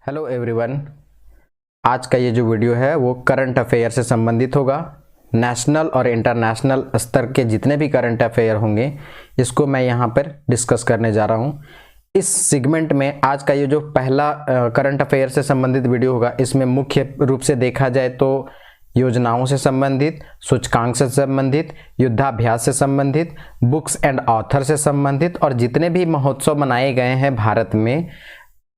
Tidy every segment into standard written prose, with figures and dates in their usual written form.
Hello everyone. आज का ये जो वीडियो है वो करंट अफेयर से संबंधित होगा। नेशनल और इंटरनेशनल स्तर के जितने भी करंट अफेयर होंगे इसको मैं यहाँ पर डिस्कस करने जा रहा हूँ। इस सेगमेंट में आज का ये जो पहला करंट अफेयर से संबंधित वीडियो होगा, इसमें मुख्य रूप से देखा जाए तो योजनाओं से संबंधित, सूचकांक से संबंधित, युद्धाभ्यास से संबंधित, बुक्स एंड ऑथर से संबंधित और जितने भी महोत्सव मनाए गए हैं भारत में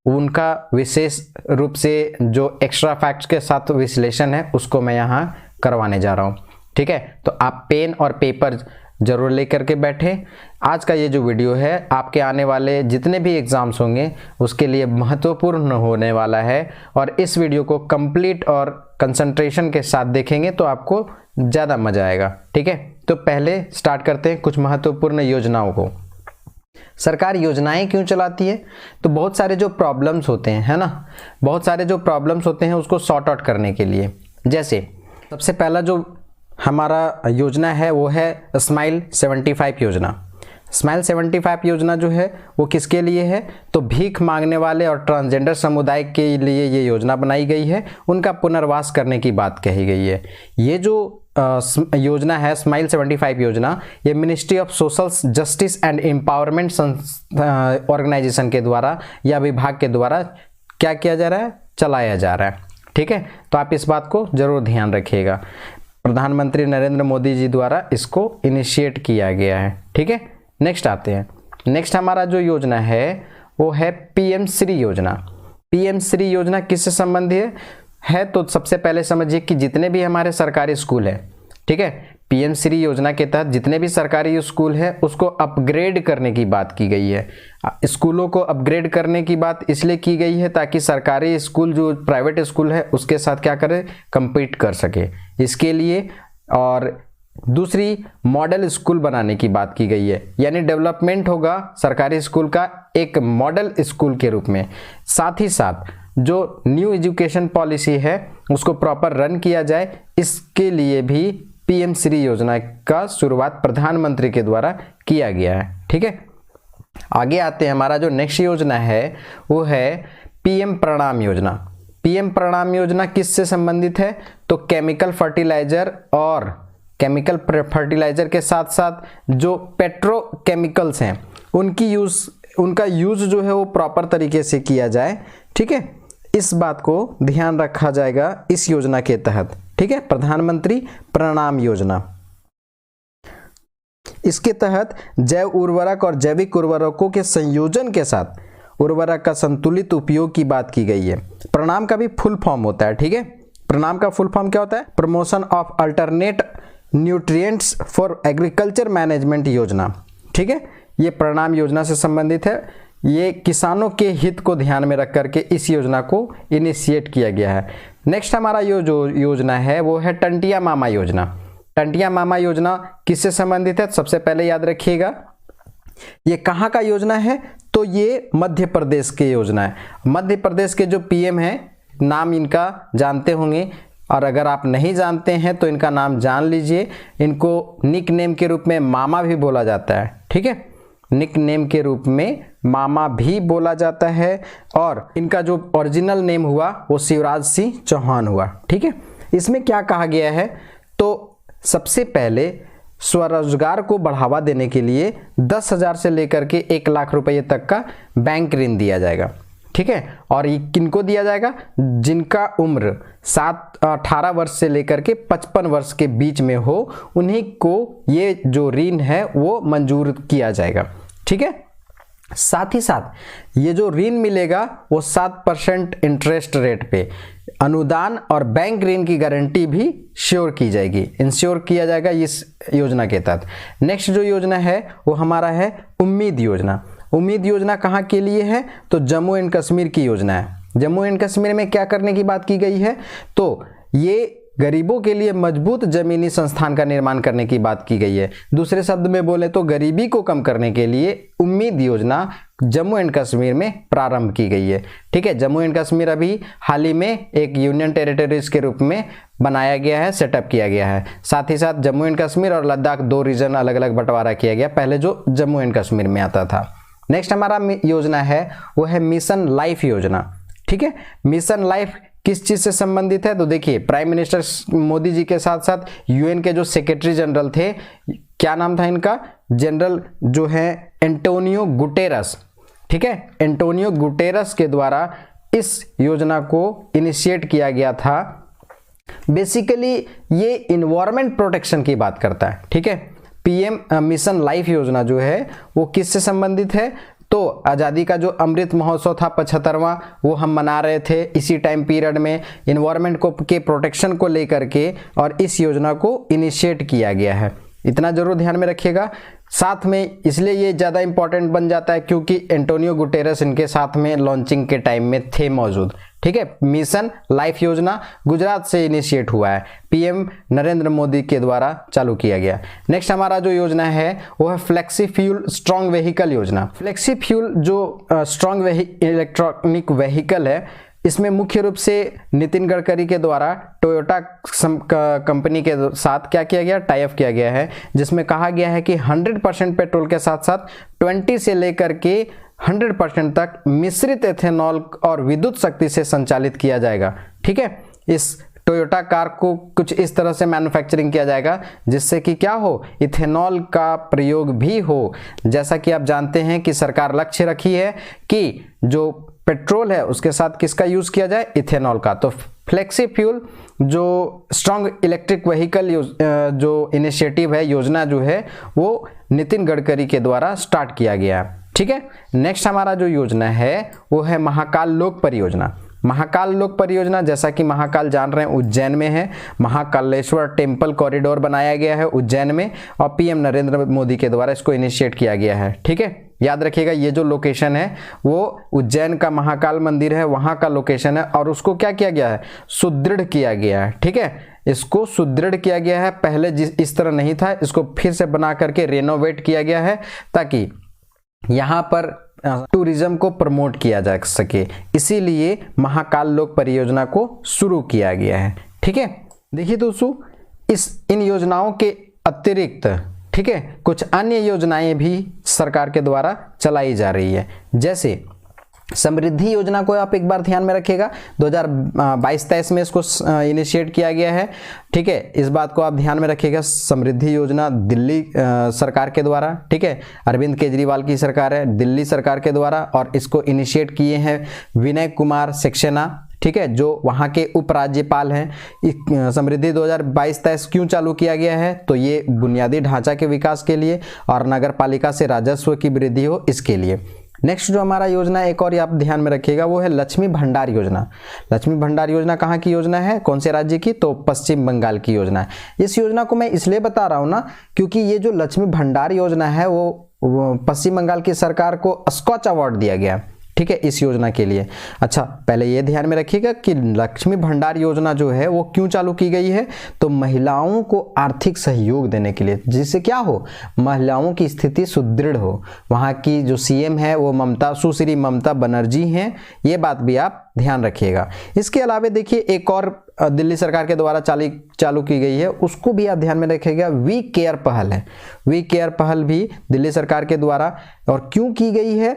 उनका विशेष रूप से जो एक्स्ट्रा फैक्ट्स के साथ विश्लेषण है उसको मैं यहाँ करवाने जा रहा हूँ। ठीक है, तो आप पेन और पेपर जरूर लेकर के बैठे। आज का ये जो वीडियो है आपके आने वाले जितने भी एग्जाम्स होंगे उसके लिए महत्वपूर्ण होने वाला है और इस वीडियो को कंप्लीट और कंसंट्रेशन के साथ देखेंगे तो आपको ज़्यादा मजा आएगा। ठीक है, तो पहले स्टार्ट करते हैं कुछ महत्वपूर्ण योजनाओं को। सरकार योजनाएं क्यों चलाती है? तो बहुत सारे जो प्रॉब्लम्स होते हैं, है ना, बहुत सारे जो प्रॉब्लम्स होते हैं उसको सॉर्ट आउट करने के लिए। जैसे सबसे पहला जो हमारा योजना है वो है स्माइल 75 योजना। स्माइल 75 योजना जो है वो किसके लिए है? तो भीख मांगने वाले और ट्रांसजेंडर समुदाय के लिए ये योजना बनाई गई है, उनका पुनर्वास करने की बात कही गई है। ये जो योजना है स्माइल 75 योजना, ये ministry of social justice and empowerment organization के द्वारा या विभाग के द्वारा क्या किया जा रहा है? चलाया जा रहा है। ठीक है, तो आप इस बात को जरूर ध्यान रखिएगा। प्रधानमंत्री नरेंद्र मोदी जी द्वारा इसको इनिशिएट किया गया है। ठीक है, नेक्स्ट आते हैं। नेक्स्ट हमारा जो योजना है वो है पीएम श्री योजना। पीएम श्री योजना किससे संबंधित है? तो सबसे पहले समझिए कि जितने भी हमारे सरकारी स्कूल हैं, ठीक है, पीएम श्री योजना के तहत जितने भी सरकारी स्कूल है उसको अपग्रेड करने की बात की गई है। स्कूलों को अपग्रेड करने की बात इसलिए की गई है ताकि सरकारी स्कूल जो प्राइवेट स्कूल है उसके साथ क्या करे, compete कर सके इसके लिए। और दूसरी मॉडल स्कूल बनाने की बात की गई है, यानी डेवलपमेंट होगा सरकारी स्कूल का एक मॉडल स्कूल के रूप में। साथ ही साथ जो न्यू एजुकेशन पॉलिसी है उसको प्रॉपर रन किया जाए, इसके लिए भी पीएम श्री योजना का शुरुआत प्रधानमंत्री के द्वारा किया गया है। ठीक है, आगे आते हैं। हमारा जो नेक्स्ट योजना है वो है पीएम प्रणाम योजना। पीएम प्रणाम योजना किससे संबंधित है? तो केमिकल फर्टिलाइजर और केमिकल फर्टिलाइजर के साथ साथ जो पेट्रोकेमिकल्स हैं उनका यूज जो है वो प्रॉपर तरीके से किया जाए। ठीक है, इस बात को ध्यान रखा जाएगा इस योजना के तहत। ठीक है, प्रधानमंत्री प्रणाम योजना। इसके तहत जैव उर्वरक और जैविक उर्वरकों के संयोजन के साथ उर्वरक का संतुलित उपयोग की बात की गई है। प्रणाम का भी फुल फॉर्म होता है। ठीक है, प्रणाम का फुल फॉर्म क्या होता है? Promotion of alternate nutrients for agriculture management योजना। ठीक है, ये प्रणाम योजना से संबंधित है। ये किसानों के हित को ध्यान में रख करके इस योजना को इनिशिएट किया गया है। नेक्स्ट हमारा जो योजना है वो है टंटिया मामा योजना। टंटिया मामा योजना किससे संबंधित है? सबसे पहले याद रखिएगा ये कहाँ का योजना है? तो ये मध्य प्रदेश की योजना है। मध्य प्रदेश के जो पीएम हैं नाम इनका जानते होंगे, और अगर आप नहीं जानते हैं तो इनका नाम जान लीजिए। इनको निक नेम के रूप में मामा भी बोला जाता है। ठीक है, निक नेम के रूप में मामा भी बोला जाता है और इनका जो ओरिजिनल नेम हुआ वो शिवराज सिंह चौहान हुआ। ठीक है, इसमें क्या कहा गया है? तो सबसे पहले स्वरोजगार को बढ़ावा देने के लिए 10,000 से लेकर के 1 लाख रुपए तक का बैंक ऋण दिया जाएगा। ठीक है, और ये किनको दिया जाएगा? जिनका उम्र 18 वर्ष से लेकर के 55 वर्ष के बीच में हो, उन्हीं को ये जो ऋण है वो मंजूर किया जाएगा। ठीक है, साथ ही साथ ये जो ऋण मिलेगा वो 7% इंटरेस्ट रेट पे अनुदान और बैंक ऋण की गारंटी भी श्योर की जाएगी, इंश्योर किया जाएगा इस योजना के तहत। नेक्स्ट जो योजना है वो हमारा है उम्मीद योजना। उम्मीद योजना कहाँ के लिए है? तो जम्मू एंड कश्मीर की योजना है। जम्मू एंड कश्मीर में क्या करने की बात की गई है? तो ये गरीबों के लिए मजबूत जमीनी संस्थान का निर्माण करने की बात की गई है। दूसरे शब्द में बोले तो गरीबी को कम करने के लिए उम्मीद योजना जम्मू एंड कश्मीर में प्रारंभ की गई है। ठीक है, जम्मू एंड कश्मीर अभी हाल ही में एक यूनियन टेरिटरीज के रूप में बनाया गया है, सेटअप किया गया है। साथ ही साथ जम्मू एंड कश्मीर और लद्दाख 2 रीजन अलग अलग बंटवारा किया गया, पहले जो जम्मू एंड कश्मीर में आता था। नेक्स्ट हमारा योजना है वो है मिशन लाइफ योजना। ठीक है। मिशन लाइफ किस चीज से संबंधित है? तो देखिए, प्राइम मिनिस्टर मोदी जी के साथ साथ यूएन के जो सेक्रेटरी जनरल थे, क्या नाम था इनका? जनरल जो है एंटोनियो गुटेरस, ठीक है। एंटोनियो गुटेरस के द्वारा इस योजना को इनिशिएट किया गया था। बेसिकली ये इन्वायरमेंट प्रोटेक्शन की बात करता है, ठीक है। पीएम मिशन लाइफ योजना जो है वो किससे संबंधित है? तो आज़ादी का जो अमृत महोत्सव था 75वां, वो हम मना रहे थे इसी टाइम पीरियड में, इन्वायरमेंट को के प्रोटेक्शन को लेकर के, और इस योजना को इनिशिएट किया गया है। इतना जरूर ध्यान में रखिएगा। साथ में इसलिए ये ज़्यादा इंपॉर्टेंट बन जाता है क्योंकि एंटोनियो गुटेरस इनके साथ में लॉन्चिंग के टाइम में थे मौजूद, ठीक है। मिशन लाइफ योजना गुजरात से इनिशिएट हुआ है, पीएम नरेंद्र मोदी के द्वारा चालू किया गया। नेक्स्ट हमारा जो योजना है वो है फ्लेक्सी फ्यूल स्ट्रॉन्ग व्हीकल योजना। फ्लेक्सी फ्यूल जो स्ट्रॉन्ग इलेक्ट्रॉनिक व्हीकल है, इसमें मुख्य रूप से नितिन गडकरी के द्वारा टोयोटा कंपनी के साथ क्या किया गया? टाई अप किया गया है, जिसमें कहा गया है कि 100% पेट्रोल के साथ साथ 20 से लेकर के 100% तक मिश्रित एथेनॉल और विद्युत शक्ति से संचालित किया जाएगा, ठीक है। इस टोयोटा कार को कुछ इस तरह से मैन्युफैक्चरिंग किया जाएगा जिससे कि क्या हो? इथेनॉल का प्रयोग भी हो। जैसा कि आप जानते हैं कि सरकार लक्ष्य रखी है कि जो पेट्रोल है उसके साथ किसका यूज किया जाए? इथेनॉल का। तो फ्लेक्सी फ्यूल जो स्ट्रॉन्ग इलेक्ट्रिक व्हीकल जो इनिशिएटिव है, योजना जो है, वो नितिन गडकरी के द्वारा स्टार्ट किया गया है, ठीक है। नेक्स्ट हमारा जो योजना है वो है महाकाल लोक परियोजना। महाकाल लोक परियोजना, जैसा कि महाकाल जान रहे हैं उज्जैन में है, महाकालेश्वर टेम्पल कॉरिडोर बनाया गया है उज्जैन में, और पीएम नरेंद्र मोदी के द्वारा इसको इनिशिएट किया गया है, ठीक है। याद रखिएगा, ये जो लोकेशन है वो उज्जैन का महाकाल मंदिर है, वहां का लोकेशन है, और उसको क्या किया गया है? सुदृढ़ किया गया है, ठीक है। इसको सुदृढ़ किया गया है, पहले इस तरह नहीं था, इसको फिर से बना करके रेनोवेट किया गया है ताकि यहाँ पर टूरिज्म को प्रमोट किया जा सके, इसीलिए महाकाल लोक परियोजना को शुरू किया गया है, ठीक है। देखिए दोस्तों, इन योजनाओं के अतिरिक्त, ठीक है, कुछ अन्य योजनाएं भी सरकार के द्वारा चलाई जा रही है। जैसे समृद्धि योजना को आप एक बार ध्यान में रखिएगा, 2022-23 में इसको इनिशिएट किया गया है, ठीक है। इस बात को आप ध्यान में रखिएगा, समृद्धि योजना दिल्ली सरकार के द्वारा, ठीक है, अरविंद केजरीवाल की सरकार है, दिल्ली सरकार के द्वारा, और इसको इनिशिएट किए हैं विनय कुमार सक्सेना, ठीक है, जो वहाँ के उपराज्यपाल हैं। समृद्धि 2022-23 क्यों चालू किया गया है? तो ये बुनियादी ढांचा के विकास के लिए और नगर पालिका से राजस्व की वृद्धि हो, इसके लिए। नेक्स्ट जो हमारा योजना एक और आप ध्यान में रखिएगा वो है लक्ष्मी भंडार योजना। लक्ष्मी भंडार योजना कहाँ की योजना है? कौन से राज्य की? तो पश्चिम बंगाल की योजना है। इस योजना को मैं इसलिए बता रहा हूँ ना, क्योंकि ये जो लक्ष्मी भंडार योजना है वो पश्चिम बंगाल की सरकार को स्कॉच अवार्ड दिया गया, ठीक है, इस योजना के लिए। अच्छा, पहले ये ध्यान में रखिएगा कि लक्ष्मी भंडार योजना जो है वो क्यों चालू की गई है? तो महिलाओं को आर्थिक सहयोग देने के लिए, जिससे क्या हो? महिलाओं की स्थिति सुदृढ़ हो। वहाँ की जो सीएम है वो सुश्री ममता बनर्जी हैं, ये बात भी आप ध्यान रखिएगा। इसके अलावा देखिए एक और दिल्ली सरकार के द्वारा चालू की गई है, उसको भी आप ध्यान में रखिएगा, वी केयर पहल है। वी केयर पहल भी दिल्ली सरकार के द्वारा, और क्यों की गई है?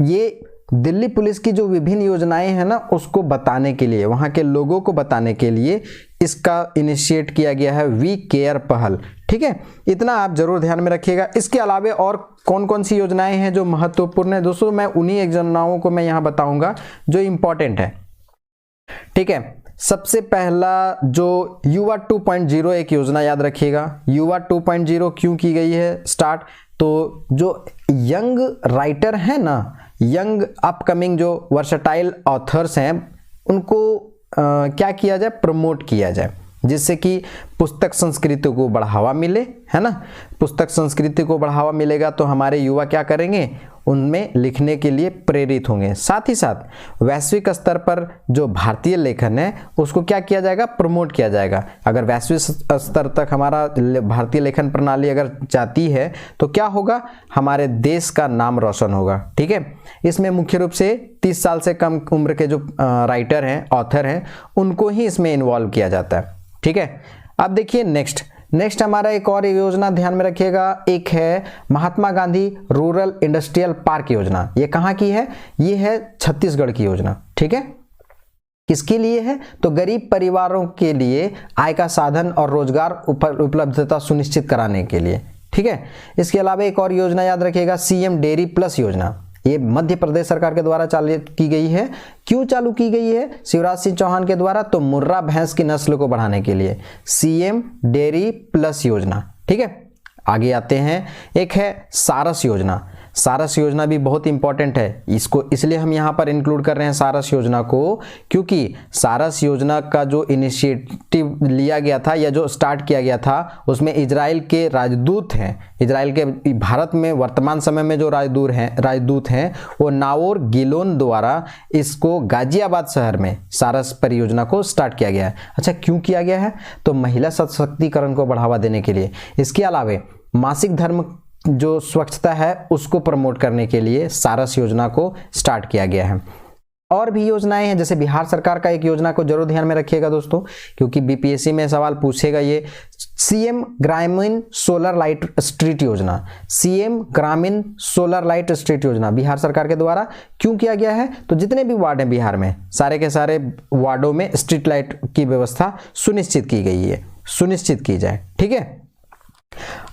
ये दिल्ली पुलिस की जो विभिन्न योजनाएं हैं ना, उसको बताने के लिए, वहां के लोगों को बताने के लिए इसका इनिशिएट किया गया है, वी केयर पहल, ठीक है। इतना आप जरूर ध्यान में रखिएगा। इसके अलावा और कौन कौन सी योजनाएं हैं जो महत्वपूर्ण है दोस्तों, मैं उन्हीं योजनाओं को मैं यहाँ बताऊंगा जो इंपॉर्टेंट है, ठीक है। सबसे पहला जो युवा 2.0 एक योजना, याद रखिएगा, युवा 2.0 क्यों की गई है स्टार्ट? तो जो यंग राइटर है ना, यंग अपकमिंग जो वर्सटाइल ऑथर्स हैं, उनको क्या किया जाए? प्रमोट किया जाए, जिससे कि पुस्तक संस्कृति को बढ़ावा मिले, है ना। पुस्तक संस्कृति को बढ़ावा मिलेगा तो हमारे युवा क्या करेंगे? उनमें लिखने के लिए प्रेरित होंगे। साथ ही साथ वैश्विक स्तर पर जो भारतीय लेखन है उसको क्या किया जाएगा? प्रमोट किया जाएगा। अगर वैश्विक स्तर तक हमारा भारतीय लेखन प्रणाली अगर जाती है तो क्या होगा? हमारे देश का नाम रोशन होगा, ठीक है। इसमें मुख्य रूप से 30 साल से कम उम्र के जो राइटर हैं, ऑथर हैं, उनको ही इसमें इन्वॉल्व किया जाता है, ठीक है। अब देखिए नेक्स्ट हमारा एक और योजना ध्यान में रखिएगा, एक है Mahatma Gandhi rural industrial park योजना। ये कहाँ की है? ये है छत्तीसगढ़ की योजना, ठीक है। किसके लिए है? तो गरीब परिवारों के लिए आय का साधन और रोजगार उपलब्धता सुनिश्चित कराने के लिए। ठीक है। इसके अलावा एक और योजना याद रखिएगा, सीएम डेयरी प्लस योजना। ये मध्य प्रदेश सरकार के द्वारा चालू की गई है। क्यों चालू की गई है शिवराज सिंह चौहान के द्वारा? तो मुर्रा भैंस की नस्ल को बढ़ाने के लिए सीएम डेयरी प्लस योजना। ठीक है। आगे आते हैं, एक है सारस योजना। सारस योजना भी बहुत इंपॉर्टेंट है, इसको इसलिए हम यहाँ पर इंक्लूड कर रहे हैं सारस योजना को, क्योंकि सारस योजना का जो इनिशिएटिव लिया गया था या जो स्टार्ट किया गया था उसमें इजराइल के राजदूत हैं, इजराइल के भारत में वर्तमान समय में जो राजदूत हैं वो नाओर गिलोन द्वारा इसको गाजियाबाद शहर में सारस परियोजना को स्टार्ट किया गया है। अच्छा, क्यों किया गया है? तो महिला सशक्तिकरण को बढ़ावा देने के लिए। इसके अलावा मासिक धर्म जो स्वच्छता है उसको प्रमोट करने के लिए सारस योजना को स्टार्ट किया गया है। और भी योजनाएं हैं, जैसे बिहार सरकार का एक योजना को जरूर ध्यान में रखिएगा दोस्तों, क्योंकि बीपीएससी में सवाल पूछेगा ये, सीएम ग्रामीण सोलर लाइट स्ट्रीट योजना। सीएम ग्रामीण सोलर लाइट स्ट्रीट योजना बिहार सरकार के द्वारा क्यों किया गया है? तो जितने भी वार्ड हैं बिहार में, सारे के सारे वार्डों में स्ट्रीट लाइट की व्यवस्था सुनिश्चित की गई है, सुनिश्चित की जाए। ठीक है।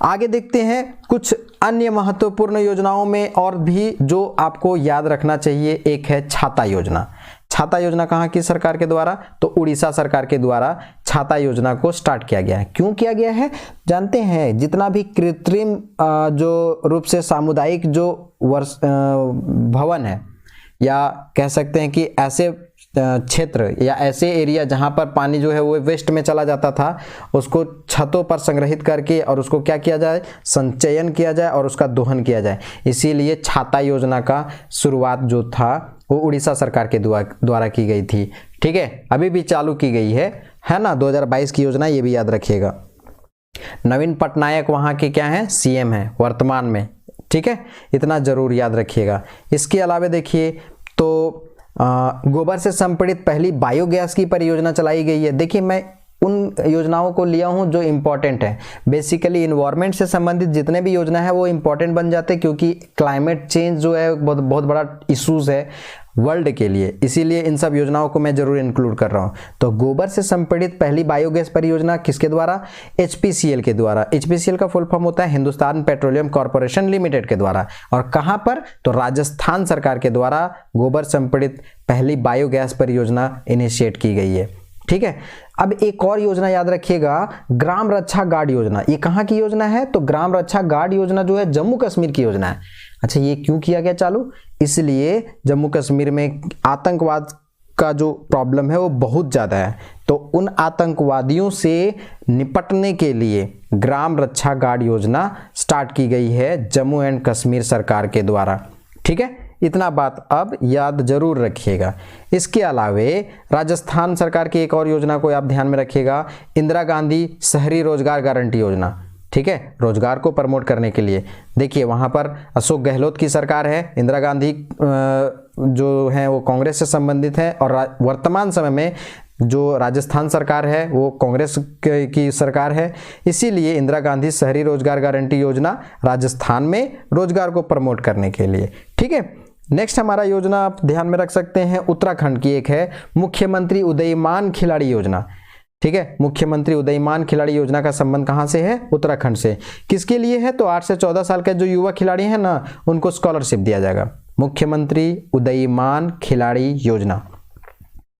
आगे देखते हैं कुछ अन्य महत्वपूर्ण योजनाओं में और भी जो आपको याद रखना चाहिए। एक है छाता योजना। छाता योजना कहाँ की सरकार के द्वारा? तो उड़ीसा सरकार के द्वारा छाता योजना को स्टार्ट किया गया है। क्यों किया गया है? जानते हैं, जितना भी कृत्रिम जो रूप से सामुदायिक जो भवन है, या कह सकते हैं कि ऐसे क्षेत्र या ऐसे एरिया जहां पर पानी जो है वो वेस्ट में चला जाता था, उसको छतों पर संग्रहित करके और उसको क्या किया जाए? संचयन किया जाए और उसका दोहन किया जाए। इसीलिए छाता योजना का शुरुआत जो था वो उड़ीसा सरकार के द्वारा की गई थी। ठीक है। अभी भी चालू की गई है ना, 2022 की योजना, ये भी याद रखिएगा। नवीन पटनायक वहां के क्या हैं? सीएम हैं वर्तमान में। ठीक है, इतना जरूर याद रखिएगा। इसके अलावा देखिए तो गोबर से संपीड़ित पहली बायोगैस की परियोजना चलाई गई है। देखिए, मैं उन योजनाओं को लिया हूं जो इंपॉर्टेंट है। बेसिकली इन्वायरमेंट से संबंधित जितने भी योजना है वो इंपॉर्टेंट बन जाते हैं, क्योंकि क्लाइमेट चेंज जो है बहुत बड़ा इशूज है वर्ल्ड के लिए, इसीलिए इन सब योजनाओं को मैं जरूर इंक्लूड कर रहा हूं। तो गोबर से संपीड़ित पहली बायोगैस परियोजना किसके द्वारा? एचपीसीएल के द्वारा। एचपीसीएल का फुल फॉर्म होता है हिंदुस्तान पेट्रोलियम कॉर्पोरेशन लिमिटेड के द्वारा। और कहां पर? तो राजस्थान सरकार के द्वारा गोबर संपीड़ित पहली बायोगैस परियोजना इनिशिएट की गई है। ठीक है। अब एक और योजना याद रखिएगा, ग्राम रक्षा गार्ड योजना। ये कहाँ की योजना है? तो ग्राम रक्षा गार्ड योजना जो है जम्मू कश्मीर की योजना है। अच्छा, ये क्यों किया गया चालू? इसलिए जम्मू कश्मीर में आतंकवाद का जो प्रॉब्लम है वो बहुत ज़्यादा है, तो उन आतंकवादियों से निपटने के लिए ग्राम रक्षा गार्ड योजना स्टार्ट की गई है जम्मू एंड कश्मीर सरकार के द्वारा। ठीक है, इतना बात अब याद जरूर रखिएगा। इसके अलावे राजस्थान सरकार की एक और योजना को आप ध्यान में रखिएगा, इंदिरा गांधी शहरी रोजगार गारंटी योजना। ठीक है, रोजगार को प्रमोट करने के लिए। देखिए, वहां पर अशोक गहलोत की सरकार है, इंदिरा गांधी जो है वो कांग्रेस से संबंधित है, और वर्तमान समय में जो राजस्थान सरकार है वो कांग्रेस की सरकार है। इसीलिए इंदिरा गांधी शहरी रोजगार गारंटी योजना राजस्थान में रोजगार को प्रमोट करने के लिए। ठीक है। नेक्स्ट हमारा योजना आप ध्यान में रख सकते हैं, उत्तराखंड की एक है मुख्यमंत्री उदयमान खिलाड़ी योजना। ठीक है, मुख्यमंत्री उदयमान खिलाड़ी योजना का संबंध कहां से है? उत्तराखंड से। किसके लिए है? तो 8 से 14 साल के जो युवा खिलाड़ी हैं ना, उनको स्कॉलरशिप दिया जाएगा। मुख्यमंत्री उदयमान खिलाड़ी योजना।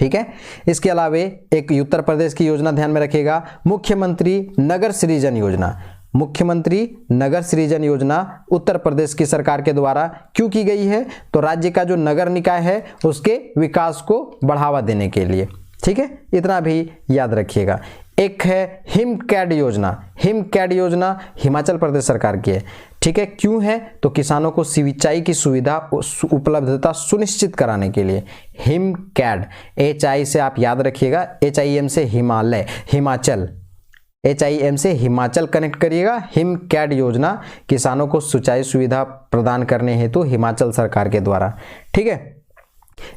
ठीक है। इसके अलावा एक उत्तर प्रदेश की योजना ध्यान में रखिएगा, मुख्यमंत्री नगर सृजन योजना। मुख्यमंत्री नगर सृजन योजना उत्तर प्रदेश की सरकार के द्वारा क्यों की गई है? तो राज्य का जो नगर निकाय है उसके विकास को बढ़ावा देने के लिए। ठीक है, इतना भी याद रखिएगा। एक है हिमकैड योजना। हिमकैड योजना हिमाचल प्रदेश सरकार की है। ठीक है, क्यों है? तो किसानों को सिंचाई की सुविधा उपलब्धता सुनिश्चित कराने के लिए। हिमकैड, HI से आप याद रखिएगा, HIM से हिमालय, हिमाचल, HIM से हिमाचल कनेक्ट करिएगा। हिमकैड योजना किसानों को सिंचाई सुविधा प्रदान करने हेतु हिमाचल सरकार के द्वारा। ठीक है।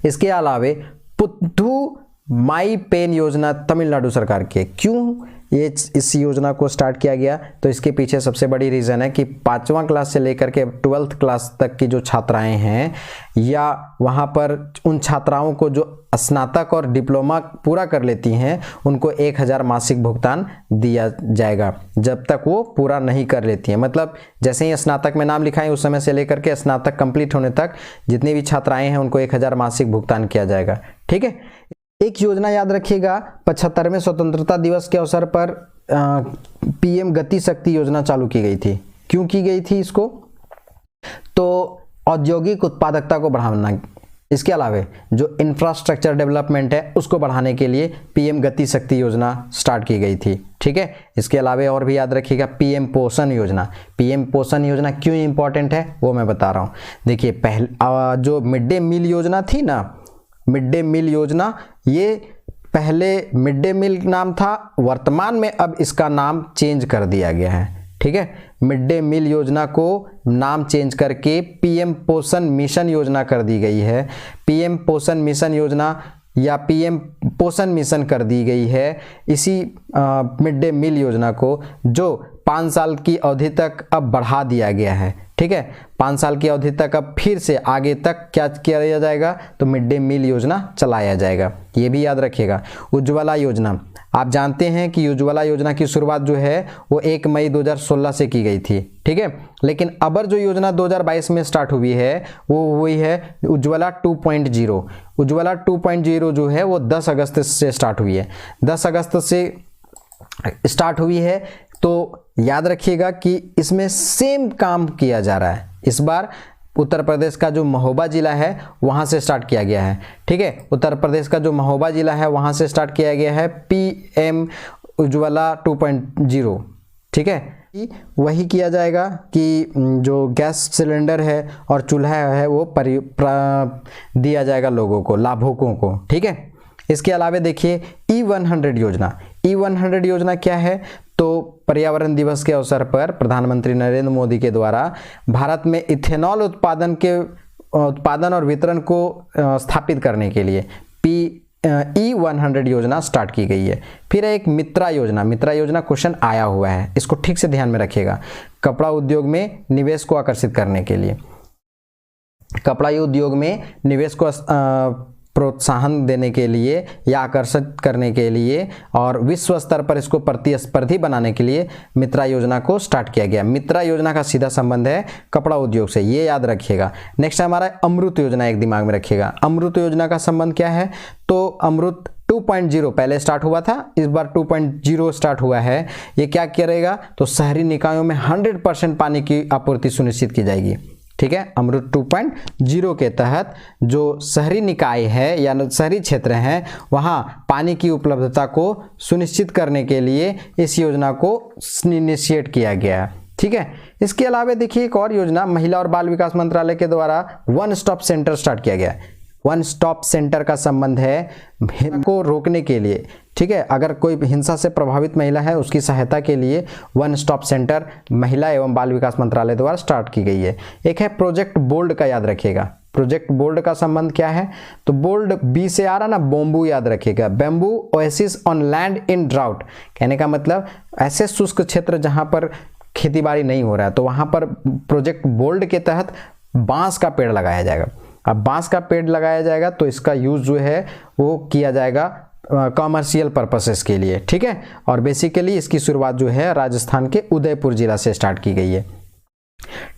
इसके अलावे पुद्धू माई पेन योजना तमिलनाडु सरकार की है। क्यों ये इस योजना को स्टार्ट किया गया? तो इसके पीछे सबसे बड़ी रीज़न है कि 5वां क्लास से लेकर के 12th क्लास तक की जो छात्राएं हैं या वहां पर उन छात्राओं को जो स्नातक और डिप्लोमा पूरा कर लेती हैं उनको 1000 मासिक भुगतान दिया जाएगा जब तक वो पूरा नहीं कर लेती हैं। मतलब जैसे ही स्नातक में नाम लिखाएं उस समय से लेकर के स्नातक कंप्लीट होने तक जितनी भी छात्राएं हैं उनको 1000 मासिक भुगतान किया जाएगा। ठीक है, एक योजना याद रखिएगा, 75वें स्वतंत्रता दिवस के अवसर पर पीएम गति शक्ति योजना चालू की गई थी। क्यों की गई थी इसको? तो औद्योगिक उत्पादकता को बढ़ाना, इसके अलावा जो इंफ्रास्ट्रक्चर डेवलपमेंट है उसको बढ़ाने के लिए पीएम गति शक्ति योजना स्टार्ट की गई थी। ठीक है, इसके अलावा और भी याद रखिएगा पीएम पोषण योजना। पीएम पोषण योजना क्यों इंपॉर्टेंट है वो मैं बता रहा हूँ। देखिए, पहले जो मिड डे मील योजना थी ना, मिड डे मील योजना, ये पहले मिड डे मील नाम था, वर्तमान में अब इसका नाम चेंज कर दिया गया है। ठीक है, मिड डे मील योजना को नाम चेंज करके पीएम पोषण मिशन योजना कर दी गई है। पीएम पोषण मिशन योजना या पीएम पोषण मिशन कर दी गई है इसी मिड डे मील योजना को, जो 5 साल की अवधि तक अब बढ़ा दिया गया है। ठीक है, 5 साल की अवधि तक अब फिर से आगे तक क्या किया जाएगा? तो मिड डे मील योजना चलाया जाएगा। ये भी याद रखिएगा। उज्ज्वला योजना, आप जानते हैं कि उज्ज्वला योजना की शुरुआत जो है वो 1 मई 2016 से की गई थी। ठीक है, लेकिन अब जो योजना 2022 में स्टार्ट हुई है वो हुई है उज्ज्वला 2.0। उज्ज्वला 2.0 जो है वो 10 अगस्त से स्टार्ट हुई है। 10 अगस्त से स्टार्ट हुई है, तो याद रखिएगा कि इसमें सेम काम किया जा रहा है। इस बार उत्तर प्रदेश का जो महोबा जिला है वहां से स्टार्ट किया गया है। ठीक है, उत्तर प्रदेश का जो महोबा जिला है वहां से स्टार्ट किया गया है पीएम उज्ज्वला 2.0। ठीक है, वही किया जाएगा कि जो गैस सिलेंडर है और चूल्हा है वो दिया जाएगा लोगों को, लाभुकों को। ठीक है, इसके अलावा देखिए E100 योजना। E100 योजना क्या है? तो पर्यावरण दिवस के अवसर पर प्रधानमंत्री नरेंद्र मोदी के द्वारा भारत में इथेनॉल उत्पादन और वितरण को स्थापित करने के लिए E100 योजना स्टार्ट की गई है। फिर एक मित्रा योजना। मित्रा योजना क्वेश्चन आया हुआ है, इसको ठीक से ध्यान में रखिएगा। कपड़ा उद्योग में निवेश को आकर्षित करने के लिए, कपड़ा उद्योग में निवेश को प्रोत्साहन देने के लिए या आकर्षित करने के लिए और विश्व स्तर पर इसको प्रतिस्पर्धी बनाने के लिए मित्रा योजना को स्टार्ट किया गया। मित्रा योजना का सीधा संबंध है कपड़ा उद्योग से, ये याद रखिएगा। नेक्स्ट हमारा अमृत योजना, एक दिमाग में रखिएगा। अमृत योजना का संबंध क्या है? तो अमृत 2.0 पहले स्टार्ट हुआ था, इस बार 2.0 स्टार्ट हुआ है। ये क्या करेगा? तो शहरी निकायों में 100% पानी की आपूर्ति सुनिश्चित की जाएगी। ठीक है, अमृत 2.0 के तहत जो शहरी निकाय है या शहरी क्षेत्र हैं वहां पानी की उपलब्धता को सुनिश्चित करने के लिए इस योजना को इनिशिएट किया गया है। ठीक है, इसके अलावा देखिए एक और योजना महिला और बाल विकास मंत्रालय के द्वारा वन स्टॉप सेंटर स्टार्ट किया गया है। वन स्टॉप सेंटर का संबंध है को रोकने के लिए। ठीक है, अगर कोई हिंसा से प्रभावित महिला है उसकी सहायता के लिए वन स्टॉप सेंटर महिला एवं बाल विकास मंत्रालय द्वारा स्टार्ट की गई है। एक है प्रोजेक्ट बोल्ड का, याद रखिएगा। प्रोजेक्ट बोल्ड का संबंध क्या है? तो बोल्ड बी से आ रहा ना, बम्बू याद रखिएगा। Bamboo oasis on land in drought, कहने का मतलब ऐसे शुष्क क्षेत्र जहां पर खेतीबाड़ी नहीं हो रहा है तो वहां पर प्रोजेक्ट बोल्ड के तहत बांस का पेड़ लगाया जाएगा। अब बांस का पेड़ लगाया जाएगा तो इसका यूज जो है वो किया जाएगा कॉमर्शियल पर्पसेस के लिए। ठीक है, और बेसिकली इसकी शुरुआत जो है राजस्थान के उदयपुर जिला से स्टार्ट की गई है।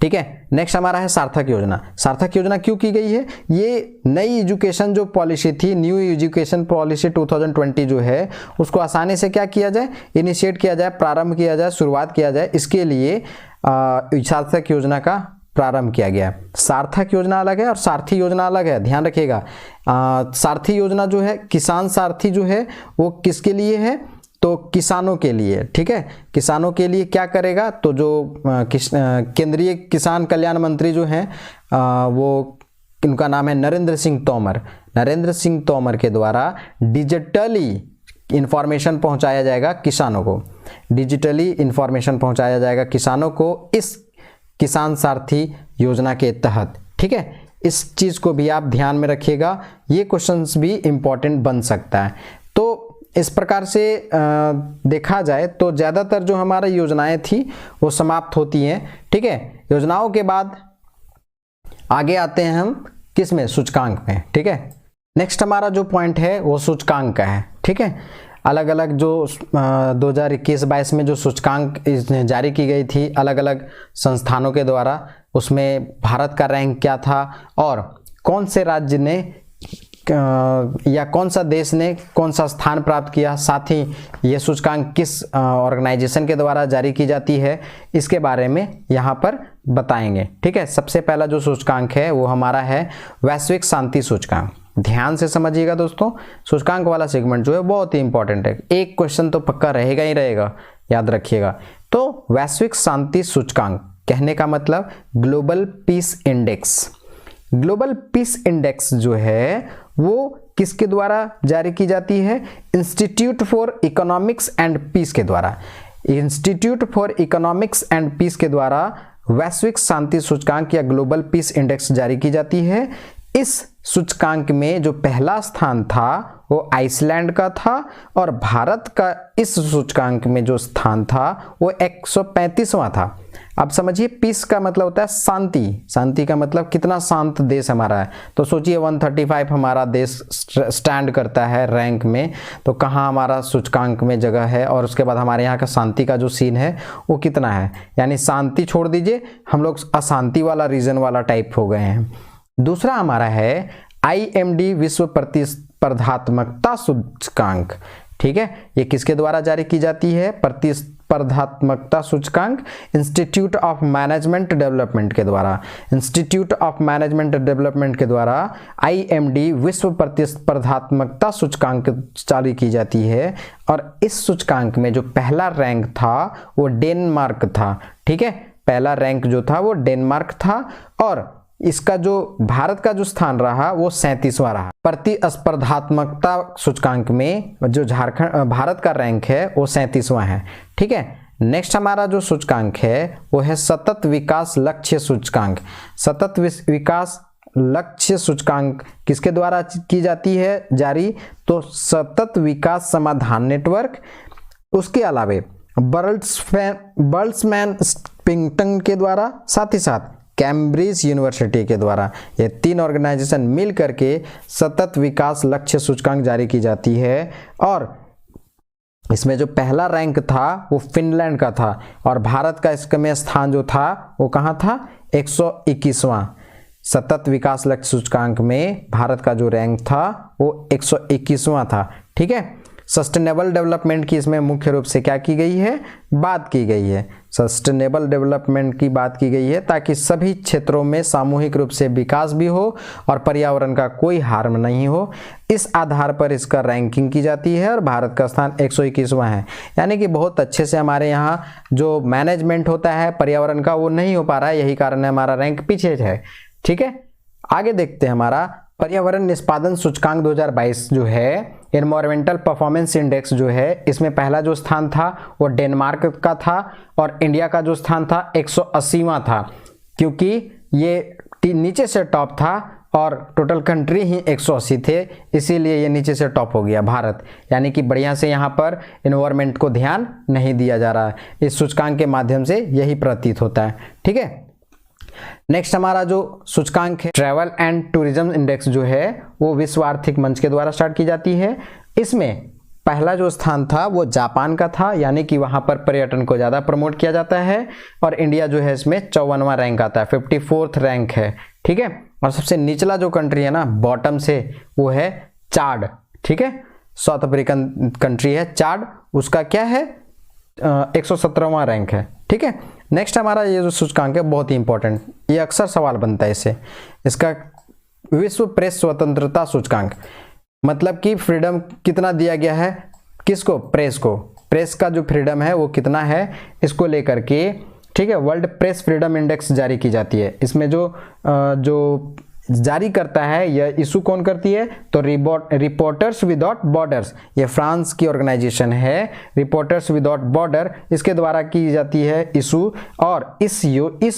ठीक है, नेक्स्ट हमारा है सार्थक योजना। सार्थक योजना क्यों की गई है? ये नई एजुकेशन जो पॉलिसी थी, न्यू एजुकेशन पॉलिसी 2020 जो है उसको आसानी से क्या किया जाए, इनिशिएट किया जाए, प्रारंभ किया जाए, शुरुआत किया जाए। इसके लिए सार्थक योजना का प्रारंभ किया गया। सार्थक योजना अलग है और सारथी योजना अलग है, ध्यान रखिएगा। सारथी योजना जो है, किसान सारथी जो है वो किसके लिए है? तो किसानों के लिए। ठीक है, किसानों के लिए क्या करेगा? तो जो केंद्रीय किसान कल्याण मंत्री जो हैं वो, इनका नाम है नरेंद्र सिंह तोमर। नरेंद्र सिंह तोमर के द्वारा डिजिटली इंफॉर्मेशन पहुंचाया जाएगा किसानों को। डिजिटली इंफॉर्मेशन पहुंचाया जाएगा किसानों को इस किसान सारथी योजना के तहत। ठीक है, इस चीज़ को भी आप ध्यान में रखिएगा, ये क्वेश्चंस भी इम्पॉर्टेंट बन सकता है। तो इस प्रकार से देखा जाए तो ज़्यादातर जो हमारा योजनाएं थी वो समाप्त होती हैं। ठीक है, योजनाओं के बाद आगे आते हैं हम किस में, सूचकांक में। ठीक है, नेक्स्ट हमारा जो पॉइंट है वो सूचकांक का है। ठीक है, अलग अलग जो 2021-22 में जो सूचकांक जारी की गई थी अलग अलग संस्थानों के द्वारा, उसमें भारत का रैंक क्या था और कौन से राज्य ने या कौन सा देश ने कौन सा स्थान प्राप्त किया, साथ ही ये सूचकांक किस ऑर्गेनाइजेशन के द्वारा जारी की जाती है, इसके बारे में यहाँ पर बताएंगे। ठीक है, सबसे पहला जो सूचकांक है वो हमारा है वैश्विक शांति सूचकांक। ध्यान से समझिएगा दोस्तों, सूचकांक वाला सेगमेंट जो है बहुत ही इंपॉर्टेंट है, एक क्वेश्चन तो पक्का रहेगा ही रहेगा, याद रखिएगा। तो वैश्विक शांति सूचकांक कहने का मतलब Global Peace Index. Global Peace Index जो है वो किसके द्वारा जारी की जाती है, Institute for Economics and Peace के द्वारा। Institute for Economics and Peace के द्वारा वैश्विक शांति सूचकांक या ग्लोबल पीस इंडेक्स जारी की जाती है। इस सूचकांक में जो पहला स्थान था वो आइसलैंड का था और भारत का इस सूचकांक में जो स्थान था वो 135वां था। अब समझिए, पीस का मतलब होता है शांति, शांति का मतलब कितना शांत देश हमारा है। तो सोचिए 135 हमारा देश स्टैंड करता है रैंक में, तो कहाँ हमारा सूचकांक में जगह है, और उसके बाद हमारे यहाँ का शांति का जो सीन है वो कितना है, यानी शांति छोड़ दीजिए, हम लोग अशांति वाला रीजन वाला टाइप हो गए हैं। दूसरा हमारा है IMD विश्व प्रतिस्पर्धात्मकता सूचकांक। ठीक है, ये किसके द्वारा जारी की जाती है, प्रतिस्पर्धात्मकता सूचकांक इंस्टीट्यूट ऑफ मैनेजमेंट डेवलपमेंट के द्वारा। इंस्टीट्यूट ऑफ मैनेजमेंट डेवलपमेंट के द्वारा IMD विश्व प्रतिस्पर्धात्मकता सूचकांक जारी की जाती है और इस सूचकांक में जो पहला रैंक था वो डेनमार्क था। ठीक है, पहला रैंक जो था वो डेनमार्क था और इसका जो भारत का जो स्थान रहा वो 37वां रहा। प्रतिस्पर्धात्मकता सूचकांक में जो भारत का रैंक है वो 37वां है। ठीक है, नेक्स्ट हमारा जो सूचकांक है वो है सतत विकास लक्ष्य सूचकांक। सतत विकास लक्ष्य सूचकांक किसके द्वारा की जाती है जारी, तो सतत विकास समाधान नेटवर्क, उसके अलावे बर्ल्समैन स्पिंगटन के द्वारा, साथ ही साथ कैम्ब्रिज यूनिवर्सिटी के द्वारा, ये 3 ऑर्गेनाइजेशन मिल करके सतत विकास लक्ष्य सूचकांक जारी की जाती है। और इसमें जो पहला रैंक था वो फिनलैंड का था और भारत का इसमें स्थान जो था वो कहाँ था, 121वां। सतत विकास लक्ष्य सूचकांक में भारत का जो रैंक था वो 121वां था। ठीक है, सस्टेनेबल डेवलपमेंट की इसमें मुख्य रूप से क्या की गई है, बात की गई है। सस्टेनेबल डेवलपमेंट की बात की गई है ताकि सभी क्षेत्रों में सामूहिक रूप से विकास भी हो और पर्यावरण का कोई हार्म नहीं हो। इस आधार पर इसका रैंकिंग की जाती है और भारत का स्थान 121वां है। यानी कि बहुत अच्छे से हमारे यहाँ जो मैनेजमेंट होता है पर्यावरण का वो नहीं हो पा रहा है, यही कारण है हमारा रैंक पीछे है। ठीक है, आगे देखते हैं हमारा पर्यावरण निष्पादन सूचकांक 2022 जो है, एनवायरमेंटल परफॉर्मेंस इंडेक्स जो है, इसमें पहला जो स्थान था वो डेनमार्क का था और इंडिया का जो स्थान था 180वां था, क्योंकि ये नीचे से टॉप था और टोटल कंट्री ही 180 थे, इसीलिए ये नीचे से टॉप हो गया भारत। यानी कि बढ़िया से यहाँ पर एनवायरमेंट को ध्यान नहीं दिया जा रहा है, इस सूचकांक के माध्यम से यही प्रतीत होता है। ठीक है, नेक्स्ट हमारा जो सूचकांक है ट्रैवल एंड टूरिज्म इंडेक्स जो है वो विश्व आर्थिक मंच के द्वारा स्टार्ट की जाती है। इसमें पहला जो स्थान था वो जापान का था, यानी कि वहां पर पर्यटन को ज़्यादा प्रमोट किया जाता है और इंडिया जो है इसमें 54वां रैंक आता है, 54th रैंक है। ठीक है, और सबसे निचला जो कंट्री है ना बॉटम से वो है चाड। ठीक है, साउथ अफ्रीकन कंट्री है चाड, उसका क्या है 117वां रैंक है। ठीक है, नेक्स्ट हमारा ये जो सूचकांक है बहुत ही इंपॉर्टेंट, ये अक्सर सवाल बनता है इससे, इसका विश्व प्रेस स्वतंत्रता सूचकांक, मतलब कि फ्रीडम कितना दिया गया है किसको, प्रेस को, प्रेस का जो फ्रीडम है वो कितना है इसको लेकर के। ठीक है, वर्ल्ड प्रेस फ्रीडम इंडेक्स जारी की जाती है। इसमें जो जारी करता है, यह इशू कौन करती है, तो रिपोर्टर्स विदाउट बॉर्डर्स, ये फ्रांस की ऑर्गेनाइजेशन है, रिपोर्टर्स विदाउट बॉर्डर, इसके द्वारा की जाती है इशू। और इस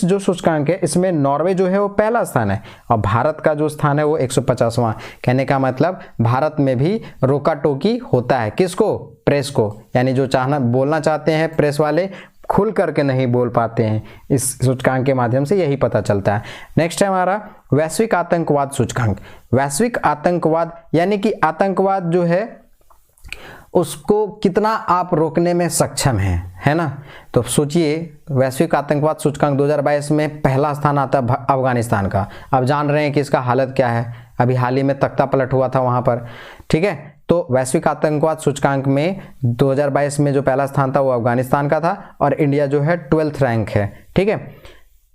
जो सूचकांक है इसमें नॉर्वे जो है वो पहला स्थान है और भारत का जो स्थान है वो 150वां। कहने का मतलब भारत में भी रोका टोकी होता है, किसको, प्रेस को, यानी जो बोलना चाहते हैं प्रेस वाले खुल करके नहीं बोल पाते हैं, इस सूचकांक के माध्यम से यही पता चलता है। नेक्स्ट है हमारा वैश्विक आतंकवाद सूचकांक। वैश्विक आतंकवाद यानी कि आतंकवाद जो है उसको कितना आप रोकने में सक्षम हैं, है ना। तो सोचिए वैश्विक आतंकवाद सूचकांक 2022 में पहला स्थान आता है अफगानिस्तान का। अब जान रहे हैं कि इसका हालत क्या है, अभी हाल ही में तख्ता पलट हुआ था वहां पर, ठीक है। तो वैश्विक आतंकवाद सूचकांक में 2022 में जो पहला स्थान था वो अफगानिस्तान का था और इंडिया जो है 12th रैंक है, ठीक है।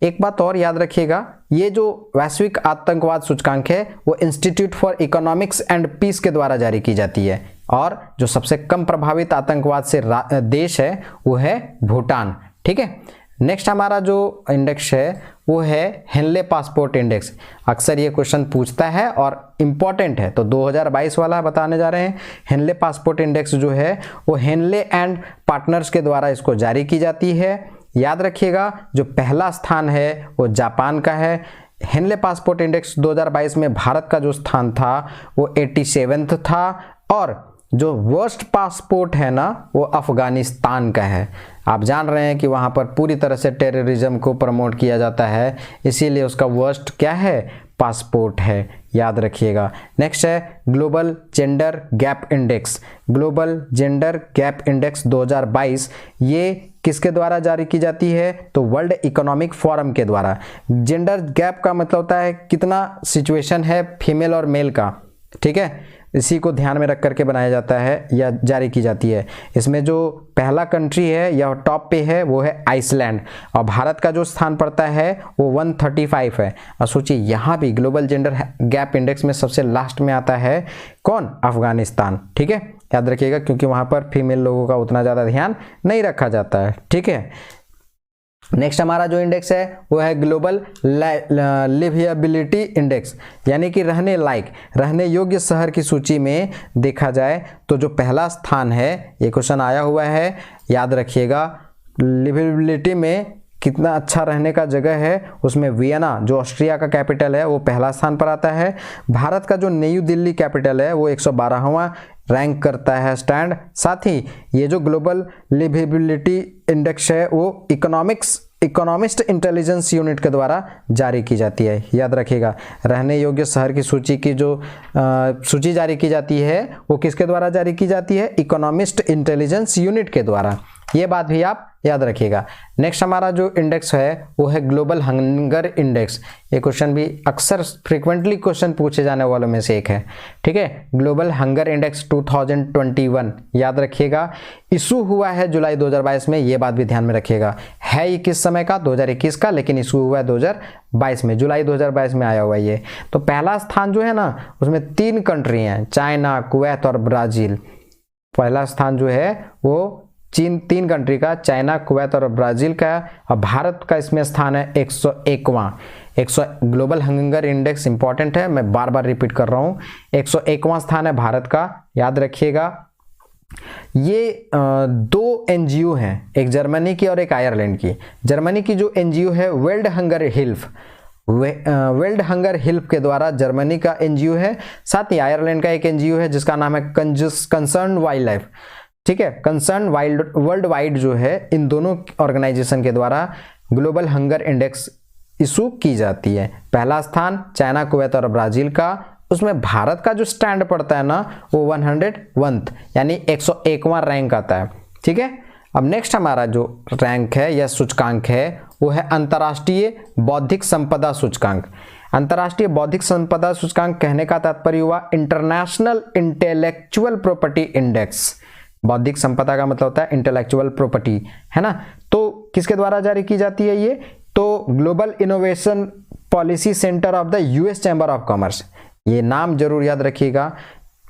एक बात और याद रखिएगा, ये जो वैश्विक आतंकवाद सूचकांक है वो Institute for Economics and Peace के द्वारा जारी की जाती है और जो सबसे कम प्रभावित आतंकवाद से देश है वो है भूटान, ठीक है। नेक्स्ट हमारा जो इंडेक्स है वो है हेनले पासपोर्ट इंडेक्स। अक्सर ये क्वेश्चन पूछता है और इम्पॉर्टेंट है, तो 2022 वाला बताने जा रहे हैं। हेनले पासपोर्ट इंडेक्स जो है वो हेनले एंड पार्टनर्स के द्वारा इसको जारी की जाती है। याद रखिएगा जो पहला स्थान है वो जापान का है। हेनले पासपोर्ट इंडेक्स 2022 में भारत का जो स्थान था वो 87th था और जो वर्स्ट पासपोर्ट है ना वो अफगानिस्तान का है। आप जान रहे हैं कि वहाँ पर पूरी तरह से टेररिज्म को प्रमोट किया जाता है, इसीलिए उसका वर्स्ट क्या है, पासपोर्ट है, याद रखिएगा। नेक्स्ट है global gender gap index. Global gender gap index 2022 ये किसके द्वारा जारी की जाती है, तो वर्ल्ड इकोनॉमिक फोरम के द्वारा। जेंडर गैप का मतलब होता है कितना सिचुएशन है फीमेल और मेल का, ठीक है। इसी को ध्यान में रख करके बनाया जाता है या जारी की जाती है। इसमें जो पहला कंट्री है या टॉप पे है वो है आइसलैंड और भारत का जो स्थान पड़ता है वो 135 है। और सोचिए यहाँ भी ग्लोबल जेंडर गैप इंडेक्स में सबसे लास्ट में आता है कौन, अफगानिस्तान, ठीक है। याद रखिएगा क्योंकि वहाँ पर फीमेल लोगों का उतना ज़्यादा ध्यान नहीं रखा जाता है, ठीक है। नेक्स्ट हमारा जो इंडेक्स है वो है ग्लोबल लिविएबिलिटी इंडेक्स, यानी कि रहने लायक, रहने योग्य शहर की सूची में देखा जाए तो जो पहला स्थान है, ये क्वेश्चन आया हुआ है, याद रखिएगा। लिविएबिलिटी में कितना अच्छा रहने का जगह है, उसमें वियना जो ऑस्ट्रिया का कैपिटल है वो पहला स्थान पर आता है। भारत का जो नई दिल्ली कैपिटल है वो 112वां रैंक करता है स्टैंड। साथ ही ये जो ग्लोबल लिविएबिलिटी इंडेक्स है वो इकोनॉमिस्ट इंटेलिजेंस यूनिट के द्वारा जारी की जाती है। याद रखिएगा रहने योग्य शहर की सूची की जो सूची जारी की जाती है वो किसके द्वारा जारी की जाती है, इकोनॉमिस्ट इंटेलिजेंस यूनिट के द्वारा। ये बात भी आप याद रखिएगा। नेक्स्ट हमारा जो इंडेक्स है वो है ग्लोबल हंगर इंडेक्स। ये क्वेश्चन भी अक्सर फ्रीक्वेंटली क्वेश्चन पूछे जाने वालों में से एक है, ठीक है। ग्लोबल हंगर इंडेक्स 2021 याद रखिएगा, इशू हुआ है जुलाई 2022 में, ये बात भी ध्यान में रखिएगा। है ये किस समय का, 2021 का, लेकिन इशू हुआ है 2022 में, जुलाई 2022 में आया हुआ है ये। तो पहला स्थान जो है ना उसमें 3 कंट्री हैं, चाइना, कुवैत और ब्राजील। पहला स्थान जो है वो 3 कंट्री का, चाइना, कुवैत और ब्राजील का, और भारत का इसमें स्थान है 101वां। ग्लोबल हंगर इंडेक्स इंपॉर्टेंट है, मैं बार बार रिपीट कर रहा हूँ, 101वां स्थान है भारत का, याद रखिएगा। ये 2 एनजीओ हैं, एक जर्मनी की और एक आयरलैंड की। जर्मनी की जो एनजीओ है वर्ल्ड हंगर हेल्प के द्वारा जर्मनी का एनजीओ है। साथ ही आयरलैंड का एक एनजीओ है जिसका नाम है कंसर्न वाइल्ड लाइफ, ठीक है। कंसर्न वर्ल्ड वाइड जो है इन दोनों ऑर्गेनाइजेशन के द्वारा ग्लोबल हंगर इंडेक्स इशू की जाती है। पहला स्थान चाइना, कुवैत और ब्राजील का, उसमें भारत का जो स्टैंड पड़ता है ना वो 101 यानी 101वां रैंक आता है, ठीक है। अब नेक्स्ट हमारा जो रैंक है या सूचकांक है वो है अंतर्राष्ट्रीय बौद्धिक संपदा सूचकांक। अंतर्राष्ट्रीय बौद्धिक संपदा सूचकांक कहने का तात्पर्य हुआ इंटरनेशनल इंटेलेक्चुअल प्रॉपर्टी इंडेक्स। बौद्धिक संपदा का मतलब होता है इंटेलेक्चुअल प्रॉपर्टी, है ना। तो किसके द्वारा जारी की जाती है ये, तो global innovation policy centre of the US chamber of commerce. ये नाम जरूर याद रखिएगा,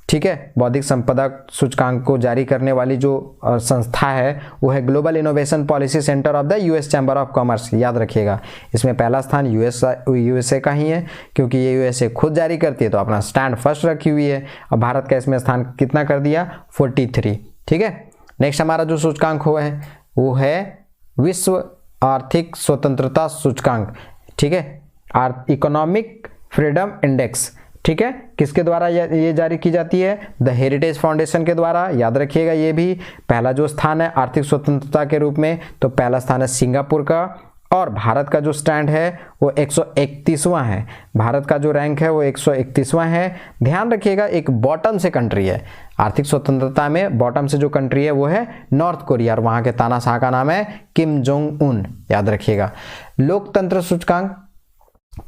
ठीक है, बौद्धिक संपदा सूचकांक को जारी करने वाली जो संस्था है वो है global innovation policy centre of the US chamber of commerce. याद रखिएगा, इसमें पहला स्थान यूएसए का ही है, क्योंकि ये यूएसए खुद जारी करती है तो अपना स्टैंड फर्स्ट रखी हुई है। और भारत का इसमें स्थान कितना कर दिया, 43। ठीक है, नेक्स्ट हमारा जो सूचकांक वो है विश्व आर्थिक स्वतंत्रता सूचकांक। ठीक है, इकोनॉमिक फ्रीडम इंडेक्स। ठीक है, किसके द्वारा ये जारी की जाती है, द हेरिटेज फाउंडेशन के द्वारा। याद रखिएगा, ये भी पहला जो स्थान है आर्थिक स्वतंत्रता के रूप में, तो पहला स्थान है सिंगापुर का। और भारत का जो स्टैंड है वो 131वां है। भारत का जो रैंक है वो 131वां है। ध्यान रखिएगा, एक बॉटम से कंट्री है आर्थिक स्वतंत्रता में, बॉटम से जो कंट्री है वो है नॉर्थ कोरिया, और वहां के तानाशाह का नाम है किम जोंग उन। याद रखिएगा। लोकतंत्र सूचकांक,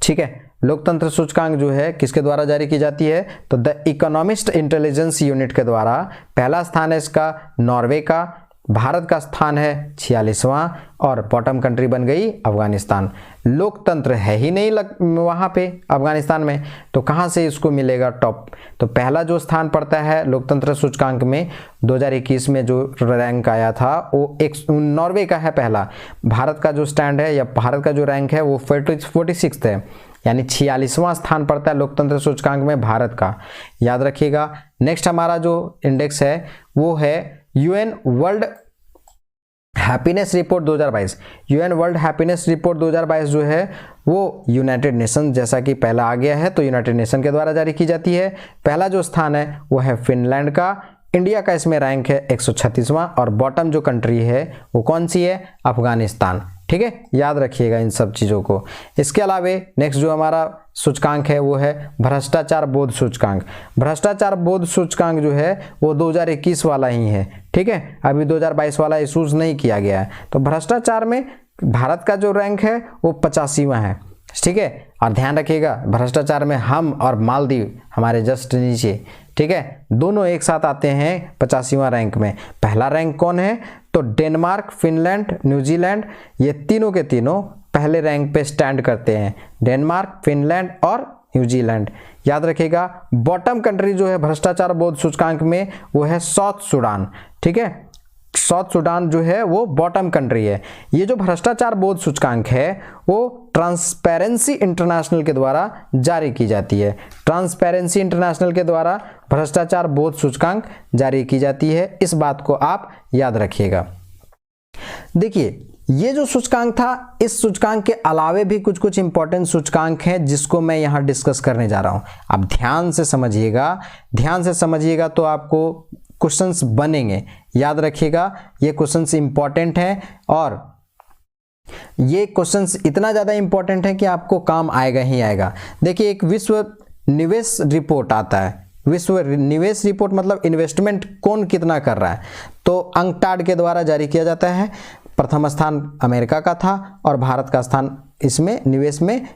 ठीक है, लोकतंत्र सूचकांक जो है किसके द्वारा जारी की जाती है, तो द इकोनॉमिस्ट इंटेलिजेंस यूनिट के द्वारा। पहला स्थान है इसका नॉर्वे का, भारत का स्थान है 46वां, और बॉटम कंट्री बन गई अफगानिस्तान। लोकतंत्र है ही नहीं वहां पे अफगानिस्तान में, तो कहां से इसको मिलेगा टॉप, तो पहला जो स्थान पड़ता है लोकतंत्र सूचकांक में 2021 में जो रैंक आया था वो नॉर्वे का है पहला। भारत का जो स्टैंड है या भारत का जो रैंक है वो 46 है, यानी 46वां स्थान पड़ता है लोकतंत्र सूचकांक में भारत का। याद रखिएगा। नेक्स्ट हमारा जो इंडेक्स है वो है UN world happiness report 2022। UN world happiness report 2022 जो है वो यूनाइटेड नेशन, जैसा कि पहला आ गया है तो यूनाइटेड नेशन के द्वारा जारी की जाती है। पहला जो स्थान है वो है फिनलैंड का, इंडिया का इसमें रैंक है 136वां, और बॉटम जो कंट्री है वो कौन सी है, अफगानिस्तान। ठीक है, याद रखिएगा इन सब चीज़ों को। इसके अलावे नेक्स्ट जो हमारा सूचकांक है वो है भ्रष्टाचार बोध सूचकांक। भ्रष्टाचार बोध सूचकांक जो है वो 2021 वाला ही है। ठीक है, अभी 2022 वाला इशूज नहीं किया गया है। तो भ्रष्टाचार में भारत का जो रैंक है वो 85वां है। ठीक है, और ध्यान रखिएगा भ्रष्टाचार में हम और मालदीव हमारे जस्ट नीचे, ठीक है, दोनों एक साथ आते हैं 85वां रैंक में। पहला रैंक कौन है, तो डेनमार्क, फिनलैंड, न्यूजीलैंड, ये तीनों के तीनों पहले रैंक पे स्टैंड करते हैं, डेनमार्क, फिनलैंड और न्यूजीलैंड। याद रखिएगा। बॉटम कंट्री जो है भ्रष्टाचार बोध सूचकांक में वो है साउथ सूडान। ठीक है, साउथ सूडान जो है वो बॉटम कंट्री है। ये जो भ्रष्टाचार बोध सूचकांक है वो ट्रांसपेरेंसी इंटरनेशनल के द्वारा जारी की जाती है। ट्रांसपेरेंसी इंटरनेशनल के द्वारा भ्रष्टाचार बोध सूचकांक जारी की जाती है, इस बात को आप याद रखिएगा। देखिए, ये जो सूचकांक था, इस सूचकांक के अलावे भी कुछ कुछ इंपॉर्टेंट सूचकांक हैं जिसको मैं यहां डिस्कस करने जा रहा हूं। आप ध्यान से समझिएगा तो आपको क्वेश्चंस बनेंगे। याद रखिएगा, ये क्वेश्चंस इंपॉर्टेंट हैं, और ये क्वेश्चंस इतना ज़्यादा इंपॉर्टेंट है कि आपको काम आएगा ही आएगा। देखिए, एक विश्व निवेश रिपोर्ट आता है। विश्व निवेश रिपोर्ट मतलब इन्वेस्टमेंट कौन कितना कर रहा है, तो अंकटाड के द्वारा जारी किया जाता है। प्रथम स्थान अमेरिका का था और भारत का स्थान इसमें निवेश में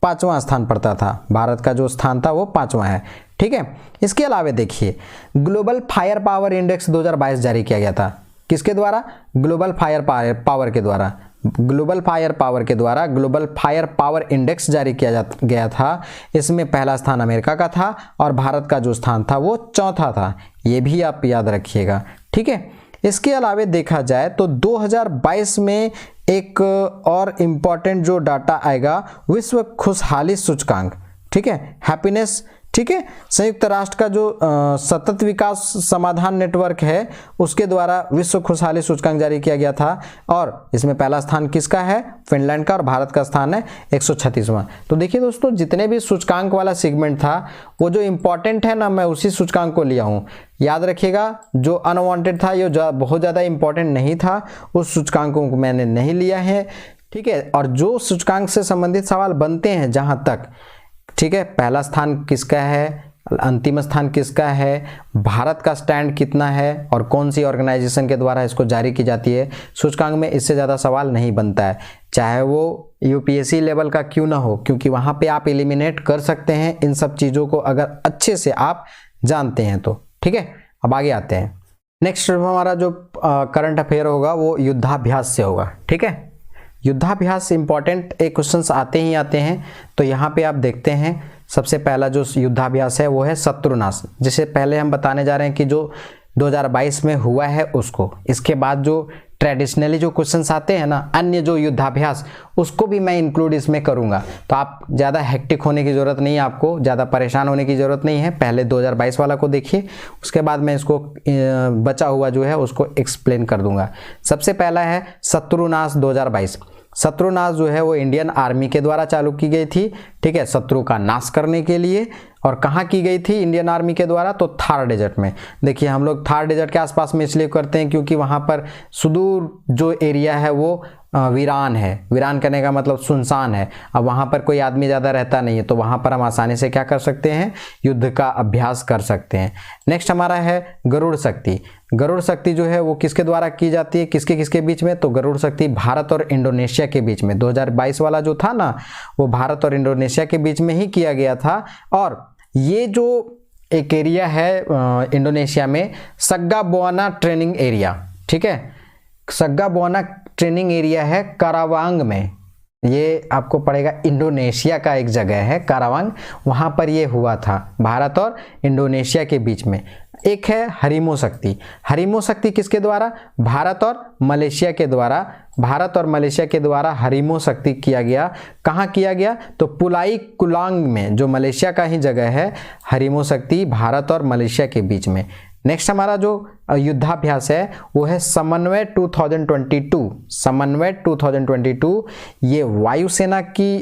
5वां स्थान पड़ता था। भारत का जो स्थान था वो 5वां है। ठीक है, इसके अलावा देखिए, ग्लोबल फायर पावर इंडेक्स 2022 जारी किया गया था। किसके द्वारा, ग्लोबल फायर पावर के द्वारा। ग्लोबल फायर पावर इंडेक्स जारी किया गया था। इसमें पहला स्थान अमेरिका का था और भारत का जो स्थान था वो 4था था। ये भी आप याद रखिएगा। ठीक है, इसके अलावा देखा जाए तो 2022 में एक और इम्पॉर्टेंट जो डाटा आएगा, विश्व खुशहाली सूचकांक। ठीक है, हैप्पीनेस। ठीक है, संयुक्त राष्ट्र का जो सतत विकास समाधान नेटवर्क है उसके द्वारा विश्व खुशहाली सूचकांक जारी किया गया था, और इसमें पहला स्थान किसका है, फिनलैंड का, और भारत का स्थान है 136वां। तो देखिए दोस्तों, जितने भी सूचकांक वाला सेगमेंट था वो जो इंपॉर्टेंट है ना, मैं उसी सूचकांक को लिया हूँ। याद रखिएगा, जो अनवांटेड था, ये बहुत ज़्यादा इंपॉर्टेंट नहीं था, उस सूचकांकों को मैंने नहीं लिया है। ठीक है, और जो सूचकांक से संबंधित सवाल बनते हैं जहाँ तक, ठीक है, पहला स्थान किसका है, अंतिम स्थान किसका है, भारत का स्टैंड कितना है, और कौन सी ऑर्गेनाइजेशन के द्वारा इसको जारी की जाती है, सूचकांक में इससे ज़्यादा सवाल नहीं बनता है, चाहे वो यूपीएससी लेवल का क्यों ना हो, क्योंकि वहाँ पे आप एलिमिनेट कर सकते हैं इन सब चीज़ों को अगर अच्छे से आप जानते हैं तो। ठीक है, अब आगे आते हैं। नेक्स्ट हमारा जो करंट अफेयर होगा वो युद्धाभ्यास से होगा। ठीक है, युद्धाभ्यास इंपॉर्टेंट एक क्वेश्चंस आते ही आते हैं। तो यहाँ पे आप देखते हैं सबसे पहला जो युद्धाभ्यास है वो है शत्रुनाश, जिसे पहले हम बताने जा रहे हैं कि जो 2022 में हुआ है उसको। इसके बाद जो ट्रेडिशनली जो क्वेश्चंस आते हैं ना, अन्य जो युद्धाभ्यास, उसको भी मैं इंक्लूड इसमें करूंगा। तो आप ज़्यादा हेक्टिक होने की ज़रूरत नहीं है, आपको ज़्यादा परेशान होने की ज़रूरत नहीं है। पहले 2022 वाला को देखिए, उसके बाद मैं इसको बचा हुआ जो है उसको एक्सप्लेन कर दूंगा। सबसे पहला है शत्रुनाश 2022। शत्रुनाश जो है वो इंडियन आर्मी के द्वारा चालू की गई थी, ठीक है, शत्रु का नाश करने के लिए। और कहाँ की गई थी इंडियन आर्मी के द्वारा? तो थार डेजर्ट में। देखिए हम लोग थार डेजर्ट के आसपास में इसलिए करते हैं क्योंकि वहाँ पर सुदूर जो एरिया है वो वीरान है। वीरान करने का मतलब सुनसान है। अब वहाँ पर कोई आदमी ज़्यादा रहता नहीं है, तो वहाँ पर हम आसानी से क्या कर सकते हैं? युद्ध का अभ्यास कर सकते हैं। नेक्स्ट हमारा है गरुड़ शक्ति। गरुड़ शक्ति जो है वो किसके द्वारा की जाती है, किसके किसके बीच में? तो गरुड़ शक्ति भारत और इंडोनेशिया के बीच में, 2022 वाला जो था ना वो भारत और इंडोनेशिया के बीच में ही किया गया था। और ये जो एक एरिया है इंडोनेशिया में, सग्गाबुआना ट्रेनिंग एरिया, ठीक है, सग्गाबुआना ट्रेनिंग एरिया है कारावांग में। ये आपको पड़ेगा, इंडोनेशिया का एक जगह है कारावांग, वहाँ पर ये हुआ था भारत और इंडोनेशिया के बीच में। एक है हरिमो शक्ति। हरिमो शक्ति किसके द्वारा? भारत और मलेशिया के द्वारा। भारत और मलेशिया के द्वारा हरिमो शक्ति किया गया। कहाँ किया गया? तो पुलाई कुलांग में, जो मलेशिया का ही जगह है, हरिमो शक्ति भारत और मलेशिया के बीच में। नेक्स्ट हमारा जो युद्धाभ्यास है वो है समन्वय 2022। समन्वय 2022 ये वायुसेना की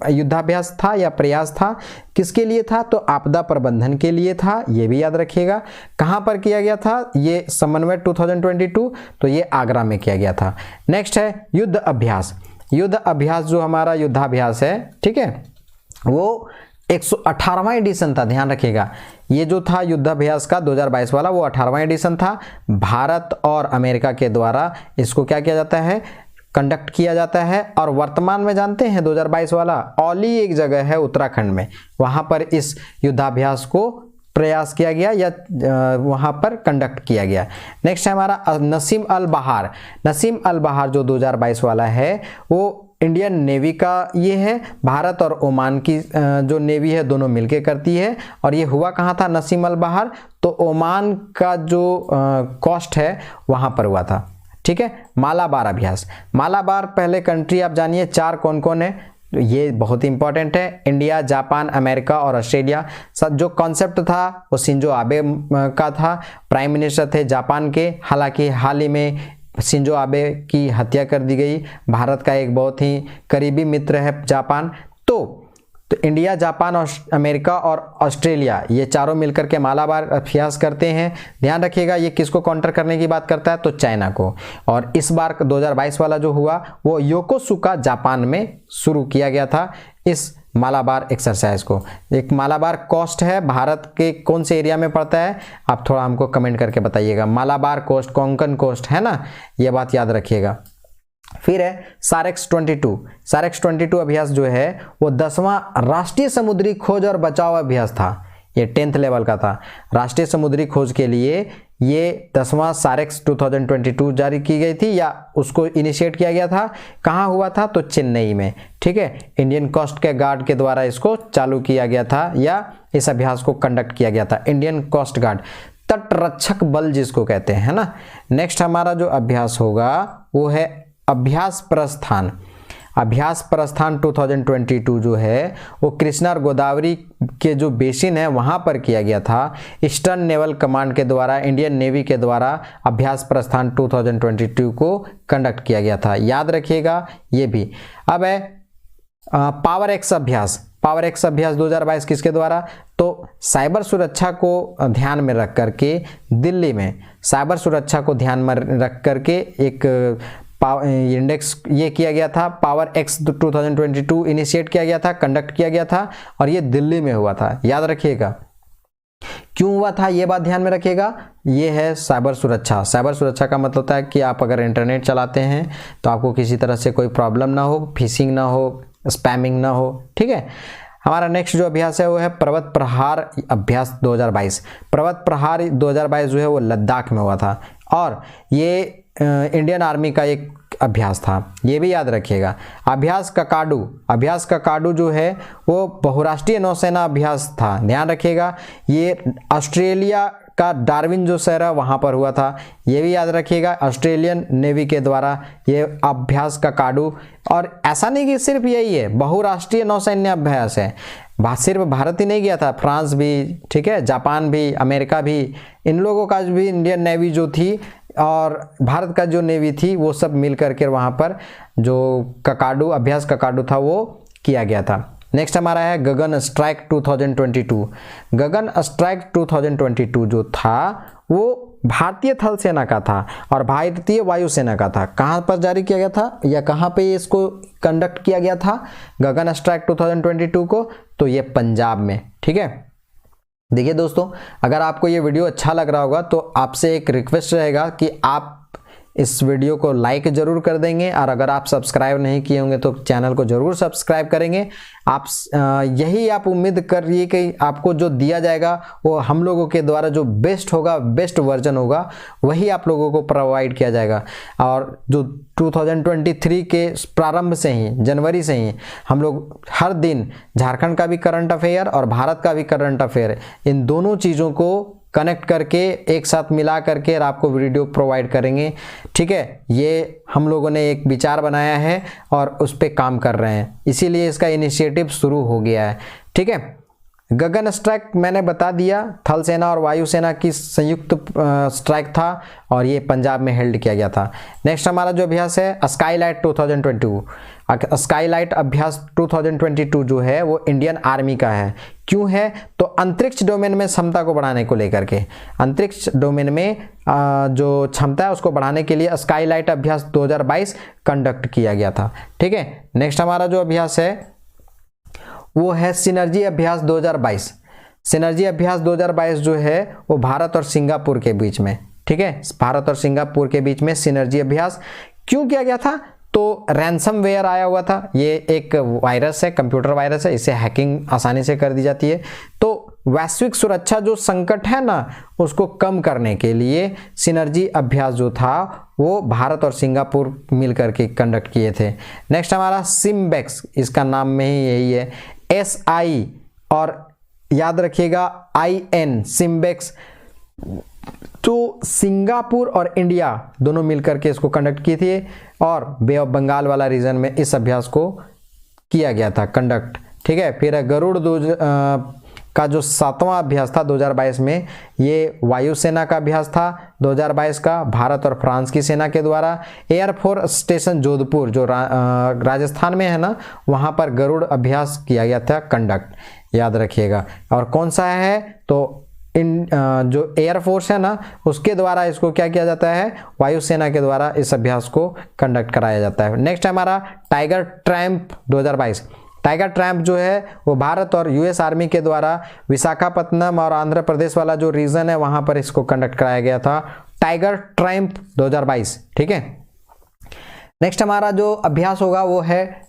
युद्धाभ्यास था या प्रयास था। किसके लिए था? तो आपदा प्रबंधन के लिए था, ये भी याद रखिएगा। कहाँ पर किया गया था ये समन्वय 2022? तो ये आगरा में किया गया था। नेक्स्ट है युद्ध अभ्यास। युद्ध अभ्यास जो हमारा युद्धाभ्यास है, ठीक है, वो 118वां एडिशन था, ध्यान रखिएगा। ये जो था युद्धाभ्यास का 2022 वाला वो 18वां एडिशन था। भारत और अमेरिका के द्वारा इसको क्या किया जाता है? कंडक्ट किया जाता है। और वर्तमान में जानते हैं 2022 वाला औली एक जगह है उत्तराखंड में, वहां पर इस युद्धाभ्यास को प्रयास किया गया या वहां पर कंडक्ट किया गया। नेक्स्ट है हमारा नसीम अल बहार। नसीम अल बहार जो 2022 वाला है वो इंडियन नेवी का ये है। भारत और ओमान की जो नेवी है दोनों मिलके करती है। और ये हुआ कहाँ था नसीम अल बहार? तो ओमान का जो कोस्ट है वहाँ पर हुआ था, ठीक है। मालाबार अभ्यास। मालाबार पहले कंट्री आप जानिए 4 कौन कौन है, ये बहुत इंपॉर्टेंट है। इंडिया, जापान, अमेरिका और ऑस्ट्रेलिया। जो कॉन्सेप्ट था वो शिंजो आबे का था, प्राइम मिनिस्टर थे जापान के। हालांकि हाल ही में शिंजो आबे की हत्या कर दी गई। भारत का एक बहुत ही करीबी मित्र है जापान। तो इंडिया, जापान और अमेरिका और ऑस्ट्रेलिया ये चारों मिलकर के मालाबार अभ्यास करते हैं। ध्यान रखिएगा ये किसको काउंटर करने की बात करता है? तो चाइना को। और इस बार 2022 वाला जो हुआ वो योकोसुका जापान में शुरू किया गया था इस मालाबार एक्सरसाइज को। एक मालाबार कोस्ट है, भारत के कौन से एरिया में पड़ता है? आप थोड़ा हमको कमेंट करके बताइएगा। मालाबार कोस्ट, कोंकण कोस्ट है ना, ये बात याद रखिएगा। फिर है सारेक्स 22। सारेक्स 22 अभ्यास जो है वो 10वां राष्ट्रीय समुद्री खोज और बचाव अभ्यास था। ये 10th लेवल का था। राष्ट्रीय समुद्री खोज के लिए ये 10वां सारेक्स 2022 जारी की गई थी या उसको इनिशिएट किया गया था। कहाँ हुआ था? तो चेन्नई में, ठीक है। इंडियन कोस्ट के गार्ड के द्वारा इसको चालू किया गया था या इस अभ्यास को कंडक्ट किया गया था। इंडियन कोस्ट गार्ड, तटरक्षक बल जिसको कहते हैं, है ना। नेक्स्ट हमारा जो अभ्यास होगा वो है अभ्यास प्रस्थान। अभ्यास प्रस्थान 2022 जो है वो कृष्णा और गोदावरी के जो बेसिन है वहाँ पर किया गया था। ईस्टर्न नेवल कमांड के द्वारा, इंडियन नेवी के द्वारा अभ्यास प्रस्थान 2022 को कंडक्ट किया गया था, याद रखिएगा ये भी। अब है पावर एक्स अभ्यास। पावर एक्स अभ्यास 2022 किसके द्वारा? तो साइबर सुरक्षा को ध्यान में रख करके दिल्ली में साइबर सुरक्षा को ध्यान में रख करके एक इंडेक्स ये किया गया था। पावर एक्स 2022 इनिशिएट किया गया था, कंडक्ट किया गया था और ये दिल्ली में हुआ था, याद रखिएगा। क्यों हुआ था ये बात ध्यान में रखिएगा। ये है साइबर सुरक्षा। साइबर सुरक्षा का मतलब होता है कि आप अगर इंटरनेट चलाते हैं तो आपको किसी तरह से कोई प्रॉब्लम ना हो, फिशिंग ना हो, स्पैमिंग ना हो, ठीक है। हमारा नेक्स्ट जो अभ्यास है वो है पर्वत प्रहार अभ्यास 2022। पर्वत प्रहार 2022 जो है वो लद्दाख में हुआ था और ये इंडियन आर्मी का एक अभ्यास था, ये भी याद रखिएगा। अभ्यास ककाडू जो है वो बहुराष्ट्रीय नौसेना अभ्यास था, ध्यान रखिएगा। ये ऑस्ट्रेलिया का डार्विन जो शहर है वहाँ पर हुआ था, ये भी याद रखिएगा, ऑस्ट्रेलियन नेवी के द्वारा ये अभ्यास ककाडू। और ऐसा नहीं कि सिर्फ यही है, बहुराष्ट्रीय नौसैन्य अभ्यास है, सिर्फ भारत ही नहीं गया था, फ्रांस भी, ठीक है, जापान भी, अमेरिका भी, इन लोगों का भी इंडियन नेवी जो थी और भारत का जो नेवी थी वो सब मिल करके वहाँ पर जो अभ्यास ककाडू था वो किया गया था। नेक्स्ट हमारा है गगन स्ट्राइक 2022। गगन स्ट्राइक 2022 जो था वो भारतीय थल सेना का था और भारतीय वायुसेना का था। कहाँ पर जारी किया गया था या कहाँ पे इसको कंडक्ट किया गया था गगन स्ट्राइक 2022 को? तो ये पंजाब में, ठीक है। देखिए दोस्तों, अगर आपको ये वीडियो अच्छा लग रहा होगा तो आपसे एक रिक्वेस्ट रहेगा कि आप इस वीडियो को लाइक जरूर कर देंगे, और अगर आप सब्सक्राइब नहीं किए होंगे तो चैनल को जरूर सब्सक्राइब करेंगे। आप यही आप उम्मीद करिए कि आपको जो दिया जाएगा वो हम लोगों के द्वारा जो बेस्ट होगा, बेस्ट वर्जन होगा, वही आप लोगों को प्रोवाइड किया जाएगा। और जो 2023 के प्रारंभ से ही, जनवरी से ही हम लोग हर दिन झारखंड का भी करंट अफेयर और भारत का भी करंट अफेयर, इन दोनों चीज़ों को कनेक्ट करके एक साथ मिला करके आपको वीडियो प्रोवाइड करेंगे, ठीक है। ये हम लोगों ने एक विचार बनाया है और उस पर काम कर रहे हैं, इसीलिए इसका इनिशिएटिव शुरू हो गया है, ठीक है। गगन स्ट्राइक मैंने बता दिया, थल सेना और वायुसेना की संयुक्त स्ट्राइक था और ये पंजाब में हेल्ड किया गया था। नेक्स्ट हमारा जो अभ्यास है स्काईलाइट 2022। स्काईलाइट अभ्यास 2022 जो है वो इंडियन आर्मी का है। क्यों है? तो अंतरिक्ष डोमेन में क्षमता को बढ़ाने को लेकर के, अंतरिक्ष डोमेन में जो क्षमता है उसको बढ़ाने के लिए स्काईलाइट अभ्यास 2022 कंडक्ट किया गया था, ठीक है। नेक्स्ट हमारा जो अभ्यास है वो है सिनर्जी अभ्यास 2022। सिनर्जी अभ्यास 2022 जो है वो भारत और सिंगापुर के बीच में, ठीक है, भारत और सिंगापुर के बीच में सिनर्जी अभ्यास क्यों किया गया था? तो रैंसमवेयर आया हुआ था, ये एक वायरस है, कंप्यूटर वायरस है, इसे हैकिंग आसानी से कर दी जाती है। तो वैश्विक सुरक्षा जो संकट है ना, उसको कम करने के लिए सिनर्जी अभ्यास जो था वो भारत और सिंगापुर मिलकर के कंडक्ट किए थे। नेक्स्ट हमारा सिम्बेक्स, इसका नाम में ही यही है, SI और याद रखिएगा IN, सिम्बेक्स। तो सिंगापुर और इंडिया दोनों मिलकर के इसको कंडक्ट की थी और बे ऑफ बंगाल वाला रीजन में इस अभ्यास को किया गया था कंडक्ट, ठीक है। फिर गरुड़ का जो 7वां अभ्यास था 2022 में, ये वायुसेना का अभ्यास था 2022 का, भारत और फ्रांस की सेना के द्वारा। एयरफोर्स स्टेशन जोधपुर जो राजस्थान में है ना, वहाँ पर गरुड़ अभ्यास किया गया था कंडक्ट, याद रखिएगा। और कौन सा है? तो इन जो एयरफोर्स है ना उसके द्वारा इसको क्या किया जाता है, वायुसेना के द्वारा इस अभ्यास को कंडक्ट कराया जाता है। नेक्स्ट हमारा टाइगर ट्रायम्फ 2022। टाइगर ट्रायम्फ जो है वो भारत और US आर्मी के द्वारा विशाखापत्तनम और आंध्र प्रदेश वाला जो रीजन है वहां पर इसको कंडक्ट कराया गया था, टाइगर ट्रायम्फ 2022, ठीक है। नेक्स्ट हमारा जो अभ्यास होगा वो है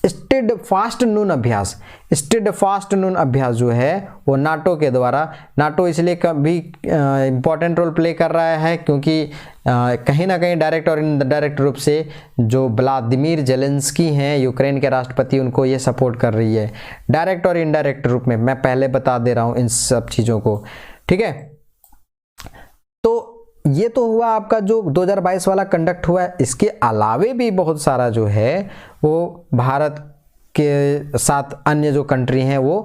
स्टिड फास्ट नून अभ्यास। स्टिड फास्ट नून अभ्यास जो है वो नाटो के द्वारा, नाटो इसलिए कभी इम्पोर्टेंट रोल प्ले कर रहा है क्योंकि कहीं ना कहीं डायरेक्ट और इनडायरेक्ट रूप से जो व्लादिमीर जेलेंस्की हैं यूक्रेन के राष्ट्रपति, उनको ये सपोर्ट कर रही है डायरेक्ट और इनडायरेक्ट रूप में। मैं पहले बता दे रहा हूँ इन सब चीज़ों को, ठीक है। तो ये तो हुआ आपका जो 2022 वाला कंडक्ट हुआ है। इसके अलावे भी बहुत सारा जो है वो भारत के साथ अन्य जो कंट्री हैं वो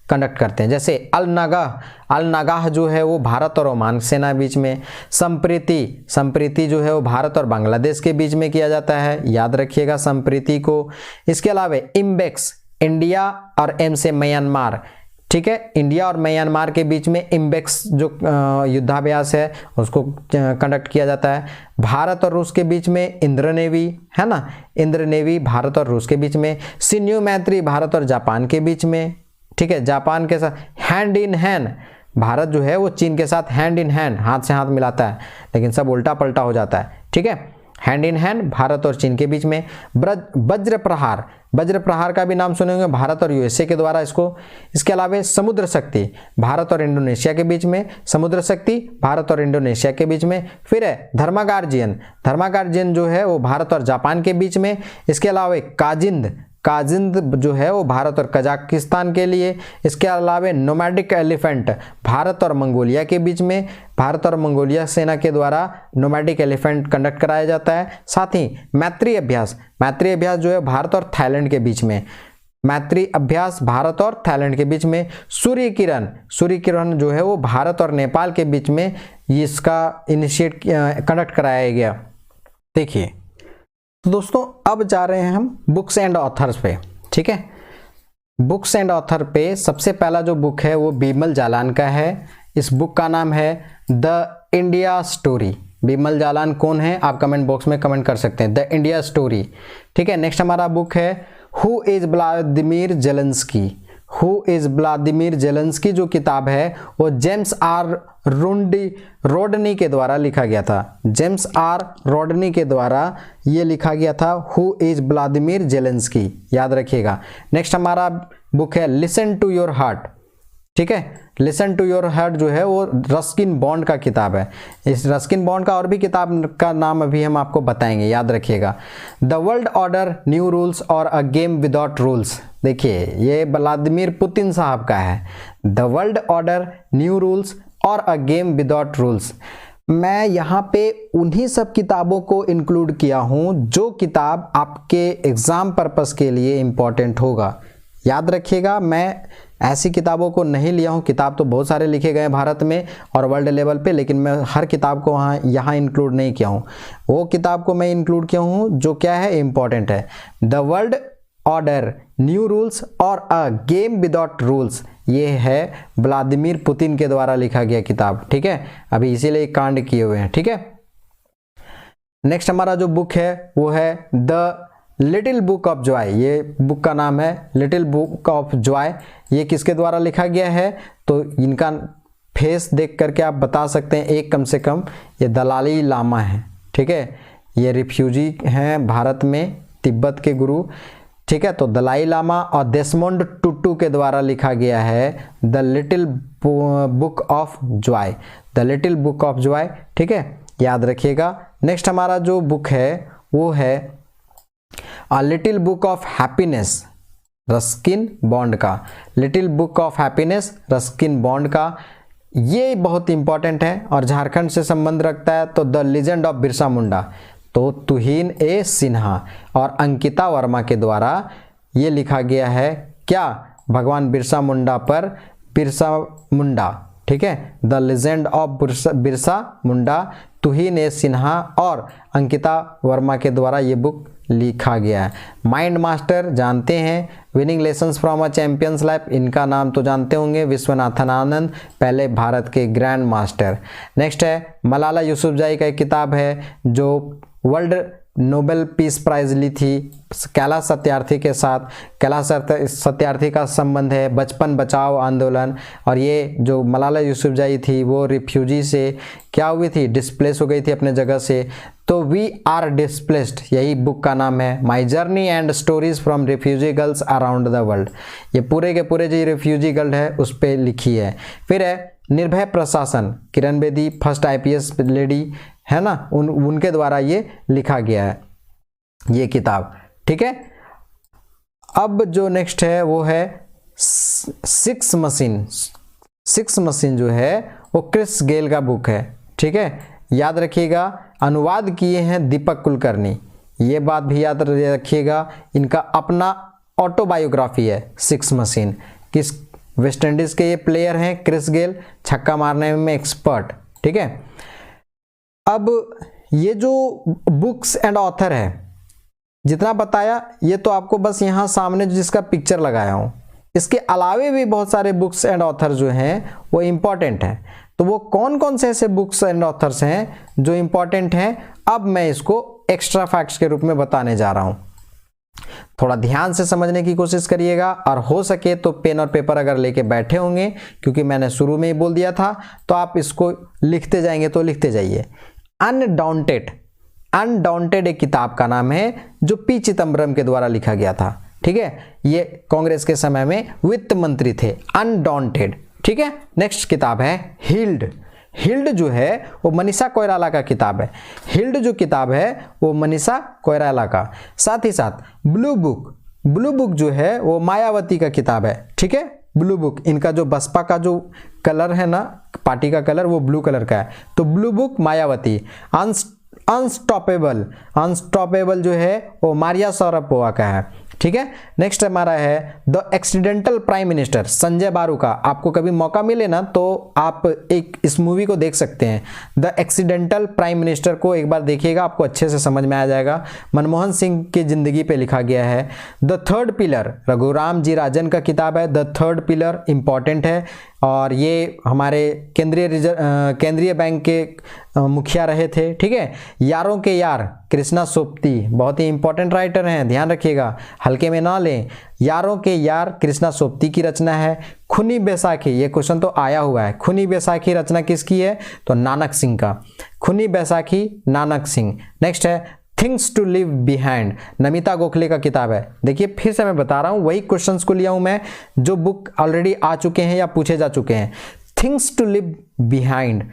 कंडक्ट करते हैं, जैसे अल नागाह जो है वो भारत और ओमान सेना बीच में। संप्रीति जो है वो भारत और बांग्लादेश के बीच में किया जाता है, याद रखिएगा संप्रीति को। इसके अलावा इम्बेक्स, इंडिया और M से म्यांमार, ठीक है, इंडिया और म्यांमार के बीच में इम्बेक्स जो युद्धाभ्यास है उसको कंडक्ट किया जाता है। भारत और रूस के बीच में इंद्रनेवी है ना, इंद्रनेवी भारत और रूस के बीच में। सिन्यू मैत्री भारत और जापान के बीच में, ठीक है, जापान के साथ। हैंड इन हैंड, भारत जो है वो चीन के साथ हैंड इन हैंड, हाथ से हाथ मिलाता है, लेकिन सब उल्टा पलटा हो जाता है, ठीक है। हैंड इन हैंड भारत और चीन के बीच में। वज्र प्रहार, वज्र प्रहार का भी नाम सुने होंगे, भारत और यूएसए के द्वारा इसको। इसके अलावा समुद्र शक्ति, भारत और इंडोनेशिया के बीच में, समुद्र शक्ति भारत और इंडोनेशिया के बीच में। फिर है धर्मागार्जियन, धर्मागार्जियन जो है वो भारत और जापान के बीच में। इसके अलावा काजिंद, काजिंद जो है वो भारत और कजाकिस्तान के लिए। इसके अलावा नोमैडिक एलिफेंट भारत और मंगोलिया के बीच में, भारत और मंगोलिया सेना के द्वारा नोमैडिक एलिफेंट कंडक्ट कराया जाता है। साथ ही मैत्री अभ्यास, मैत्री अभ्यास जो है भारत और थाईलैंड के बीच में, मैत्री अभ्यास भारत और थाईलैंड के बीच में। सूर्य किरण, सूर्य किरण जो है वो भारत और नेपाल के बीच में इसका इनिशिएट कंडक्ट कराया गया। देखिए तो दोस्तों अब जा रहे हैं हम बुक्स एंड ऑथर्स पे, ठीक है। बुक्स एंड ऑथर पे सबसे पहला जो बुक है वो बिमल जालान का है। इस बुक का नाम है the India story. Bimal Jalan कौन है आप कमेंट बॉक्स में कमेंट कर सकते हैं, द इंडिया स्टोरी, ठीक है। नेक्स्ट हमारा बुक है who is Vladimir Zelensky. Who is Vladimir Zelensky जो किताब है वो जेम्स आर रोडनी के द्वारा लिखा गया था। जेम्स आर रोडनी के द्वारा ये लिखा गया था हु इज व्लादिमीर जेलेंस्की, याद रखिएगा। नेक्स्ट हमारा बुक है लिसन टू योर हार्ट, ठीक है। लिसन टू योर हार्ट जो है वो रस्किन बॉन्ड का किताब है। इस रस्किन बॉन्ड का और भी किताब का नाम अभी हम आपको बताएंगे, याद रखिएगा। The world order, new rules और अ गेम विदाउट रूल्स। देखिए ये व्लादिमीर पुतिन साहब का है, the world order, new rules और अ गेम विदाउट रूल्स। मैं यहाँ पे उन्हीं सब किताबों को इंक्लूड किया हूँ जो किताब आपके एग्जाम पर्पस के लिए इम्पॉर्टेंट होगा, याद रखिएगा। मैं ऐसी किताबों को नहीं लिया हूँ, किताब तो बहुत सारे लिखे गए भारत में और वर्ल्ड लेवल पे, लेकिन मैं हर किताब को यहाँ इंक्लूड नहीं किया हूँ। वो किताब को मैं इंक्लूड किया हूँ जो क्या है इम्पॉर्टेंट है। The world order, new rules और अ गेम विदाउट रूल्स, ये है व्लादिमीर पुतिन के द्वारा लिखा गया किताब, ठीक है। अभी इसीलिए कांड किए हुए हैं, ठीक है। नेक्स्ट हमारा जो बुक है वो है the little book of Joy. ये बुक का नाम है लिटिल बुक ऑफ जॉय। ये किसके द्वारा लिखा गया है तो इनका फेस देख करके आप बता सकते हैं एक कम से कम ये दलाई लामा है, ठीक है। ये रिफ्यूजी हैं भारत में, तिब्बत के गुरु, ठीक है। तो दलाई लामा और डेसमोंड टुटू के द्वारा लिखा गया है the little book of Joy, the little book of Joy, ठीक है, याद रखिएगा। नेक्स्ट हमारा जो बुक है वो है a little book of happiness, Ruskin Bond का। Little book of happiness Ruskin Bond का, ये बहुत इंपॉर्टेंट है और झारखंड से संबंध रखता है। तो the legend of Birsa Munda, तो तुहिन ए सिन्हा और अंकिता वर्मा के द्वारा ये लिखा गया है क्या, भगवान बिरसा मुंडा पर बिरसा मुंडा, ठीक है। The legend of Birsa Munda, तुहिन ए सिन्हा और अंकिता वर्मा के द्वारा ये बुक लिखा गया है। माइंड मास्टर जानते हैं, winning lessons from a champions life, इनका नाम तो जानते होंगे, विश्वनाथन आनंद, पहले भारत के ग्रैंड मास्टर। नेक्स्ट है मलाला यूसुफजई का एक किताब है जो वर्ल्ड नोबेल पीस प्राइज ली थी कैलाश सत्यार्थी के साथ। कैलाश सत्यार्थी का संबंध है बचपन बचाओ आंदोलन, और ये जो मलाला यूसुफजई थी वो रिफ्यूजी से क्या हुई थी, डिस्प्लेस हो गई थी अपने जगह से। तो वी आर डिस्प्लेस्ड, यही बुक का नाम है। My journey and stories from refugee girls around the world, ये पूरे के पूरे जो रिफ्यूजी गर्ल है उस पर लिखी है। फिर है निर्भय प्रशासन, Kiran Bedi first IPS lady है ना, उनके द्वारा ये लिखा गया है ये किताब, ठीक है। अब जो नेक्स्ट है वो है सिक्स मशीन। सिक्स मशीन जो है वो क्रिस गेल का बुक है, ठीक है, याद रखिएगा। अनुवाद किए हैं दीपक कुलकर्णी, ये बात भी याद रखिएगा। इनका अपना ऑटोबायोग्राफी है सिक्स मशीन। किस वेस्ट इंडीज के ये प्लेयर हैं क्रिस गेल, छक्का मारने में एक्सपर्ट, ठीक है। अब ये जो बुक्स एंड ऑथर है जितना बताया ये तो आपको बस यहाँ सामने जिसका पिक्चर लगाया हूँ, इसके अलावे भी बहुत सारे बुक्स एंड ऑथर जो हैं वो इम्पॉर्टेंट हैं। तो वो कौन कौन से ऐसे बुक्स एंड ऑथर्स हैं जो इम्पॉर्टेंट हैं, अब मैं इसको एक्स्ट्रा फैक्ट्स के रूप में बताने जा रहा हूँ। थोड़ा ध्यान से समझने की कोशिश करिएगा और हो सके तो पेन और पेपर अगर लेके बैठे होंगे, क्योंकि मैंने शुरू में ही बोल दिया था, तो आप इसको लिखते जाएंगे तो लिखते जाइए। अनडाउंटेड, अनडाउंटेड एक किताब का नाम है जो पी चिदम्बरम के द्वारा लिखा गया था। ठीक है, ये कांग्रेस के समय में वित्त मंत्री थे। अनडाउंटेड। ठीक है, नेक्स्ट किताब है हील्ड। हील्ड जो है वो मनीषा कोइराला का किताब है। हील्ड जो किताब है वो मनीषा कोइराला का। साथ ही साथ ब्लू बुक, ब्लू बुक जो है वो मायावती का किताब है। ठीक है, ब्लू बुक, इनका जो बसपा का जो कलर है ना, पार्टी का कलर, वो ब्लू कलर का है, तो blue book Mayawati. Unstoppable, unstoppable जो है वो मारिया शारापोवा का है। ठीक है, नेक्स्ट हमारा है the accidental prime minister, Sanjay बारू का। आपको कभी मौका मिले ना तो आप एक इस मूवी को देख सकते हैं। द एक्सीडेंटल प्राइम मिनिस्टर को एक बार देखिएगा, आपको अच्छे से समझ में आ जाएगा। मनमोहन सिंह की जिंदगी पे लिखा गया है। द थर्ड पिलर, रघुराम जी राजन का किताब है। द थर्ड पिलर इंपॉर्टेंट है और ये हमारे केंद्रीय बैंक के मुखिया रहे थे। ठीक है, यारों के यार, कृष्णा सोपती, बहुत ही इंपॉर्टेंट राइटर हैं, ध्यान रखिएगा, हल्के में ना लें। यारों के यार कृष्णा सोपती की रचना है। खूनी बैसाखी, ये क्वेश्चन तो आया हुआ है। खूनी बैसाखी रचना किसकी है? तो नानक सिंह का। खूनी बैसाखी नानक सिंह। नेक्स्ट है things to leave behind, Namita Gokhale का किताब है। देखिए फिर से मैं बता रहा हूं, वही क्वेश्चंस को लिया हूं मैं जो बुक ऑलरेडी आ चुके हैं या पूछे जा चुके हैं। Things to leave behind,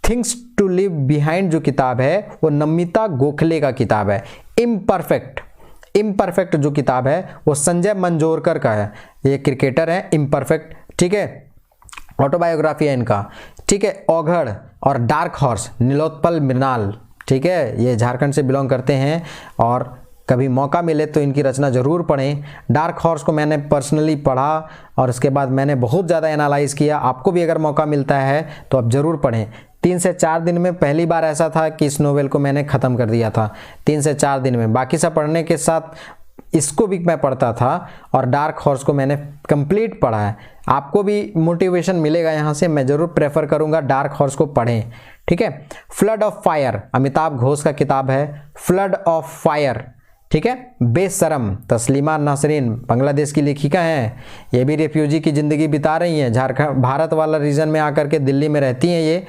things to leave behind जो किताब है वो नमिता गोखले का किताब है। इम्परफेक्ट, इम्परफेक्ट जो किताब है वो संजय मंजोरकर का है, ये क्रिकेटर है। इम्परफेक्ट, ठीक है, ऑटोबायोग्राफी है इनका। ठीक है, औघड़ और डार्क हॉर्स, नीलोत्पल मृणाल, ठीक है, ये झारखंड से बिलोंग करते हैं और कभी मौका मिले तो इनकी रचना ज़रूर पढ़ें। डार्क हॉर्स को मैंने पर्सनली पढ़ा और उसके बाद मैंने बहुत ज़्यादा एनालाइज किया। आपको भी अगर मौका मिलता है तो आप ज़रूर पढ़ें। 3 से 4 दिन में पहली बार ऐसा था कि इस नोवेल को मैंने ख़त्म कर दिया था 3 से 4 दिन में। बाकी सब पढ़ने के साथ इसको भी मैं पढ़ता था और डार्क हॉर्स को मैंने कंप्लीट पढ़ा है। आपको भी मोटिवेशन मिलेगा यहाँ से, मैं ज़रूर प्रेफर करूँगा डार्क हॉर्स को पढ़ें। ठीक है, flood of fire, Amitabh Ghosh का किताब है। फ्लड ऑफ फायर, ठीक है। बेशरम, तस्लीमा नसरीन, बांग्लादेश की लेखिका हैं। ये भी रेफ्यूजी की ज़िंदगी बिता रही हैं, झारखंड भारत वाला रीजन में आकर के दिल्ली में रहती हैं ये,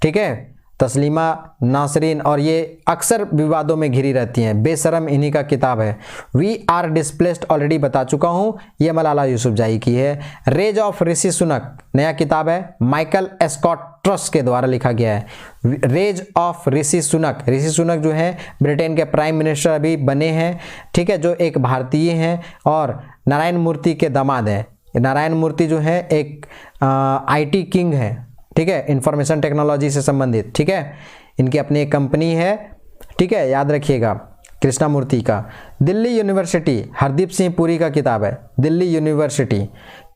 ठीक है, तस्लीमा नासरीन, और ये अक्सर विवादों में घिरी रहती हैं। बेशरम इन्हीं का किताब है। वी आर डिस्प्लेस्ड ऑलरेडी बता चुका हूँ, ये मलाला यूसुफजाई की है। रेज ऑफ ऋषि सुनक नया किताब है, माइकल स्कॉट ट्रस्ट के द्वारा लिखा गया है। रेज ऑफ ऋषि सुनक, ऋषि सुनक जो है ब्रिटेन के प्राइम मिनिस्टर अभी बने हैं, ठीक है, जो एक भारतीय हैं और नारायण मूर्ति के दामाद हैं। नारायण मूर्ति जो है एक IT किंग है, ठीक है, इंफॉर्मेशन टेक्नोलॉजी से संबंधित, ठीक है, इनकी अपनी एक कंपनी है, ठीक है, याद रखिएगा। कृष्णा मूर्ति का। दिल्ली यूनिवर्सिटी, हरदीप सिंह पुरी का किताब है, दिल्ली यूनिवर्सिटी।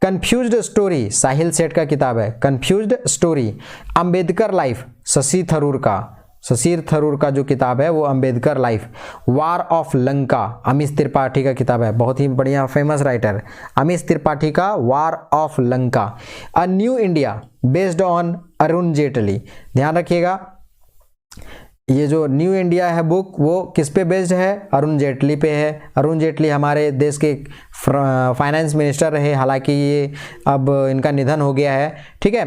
कंफ्यूज्ड स्टोरी, साहिल सेठ का किताब है, confused story. Ambedkar life, Shashi Tharoor का, शशि थरूर का जो किताब है वो Ambedkar life. War of Lanka, Amish Tripathi का किताब है, बहुत ही बढ़िया फेमस राइटर अमीश त्रिपाठी का war of Lanka. A new India based on Arun Jaitley, ध्यान रखिएगा ये जो न्यू इंडिया है बुक वो किस पे बेस्ड है? अरुण जेटली पे है। अरुण जेटली हमारे देश के फाइनेंस मिनिस्टर रहे, हालांकि ये अब इनका निधन हो गया है, ठीक है।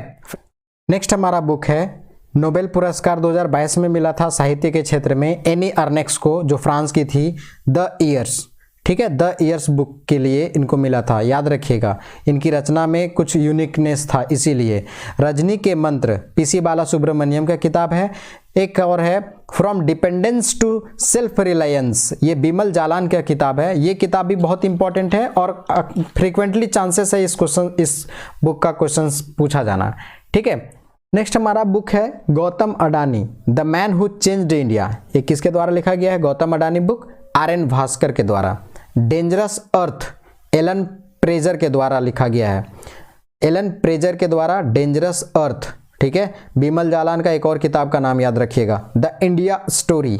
नेक्स्ट हमारा बुक है, नोबेल पुरस्कार 2022 में मिला था साहित्य के क्षेत्र में एनी अर्नेक्स को, जो फ्रांस की थी, द ईयर्स, ठीक है, द ईयर्स बुक के लिए इनको मिला था, याद रखिएगा। इनकी रचना में कुछ यूनिकनेस था इसीलिए। रजनी के मंत्र, PC बालासुब्रमण्यम का किताब है। एक और है from dependence to self reliance, ये बिमल जालान का किताब है। ये किताब भी बहुत इंपॉर्टेंट है और फ्रीक्वेंटली चांसेस है इस बुक का क्वेश्चन पूछा जाना, ठीक है। नेक्स्ट हमारा बुक है Gautam Adani, the man who changed India. ये किसके द्वारा लिखा गया है? गौतम अडानी बुक RN भास्कर के द्वारा। डेंजरस अर्थ, एलन प्रेजर के द्वारा लिखा गया है, एलन प्रेजर के द्वारा डेंजरस अर्थ, ठीक है। बिमल जालान का एक और किताब का नाम याद रखिएगा, the India story.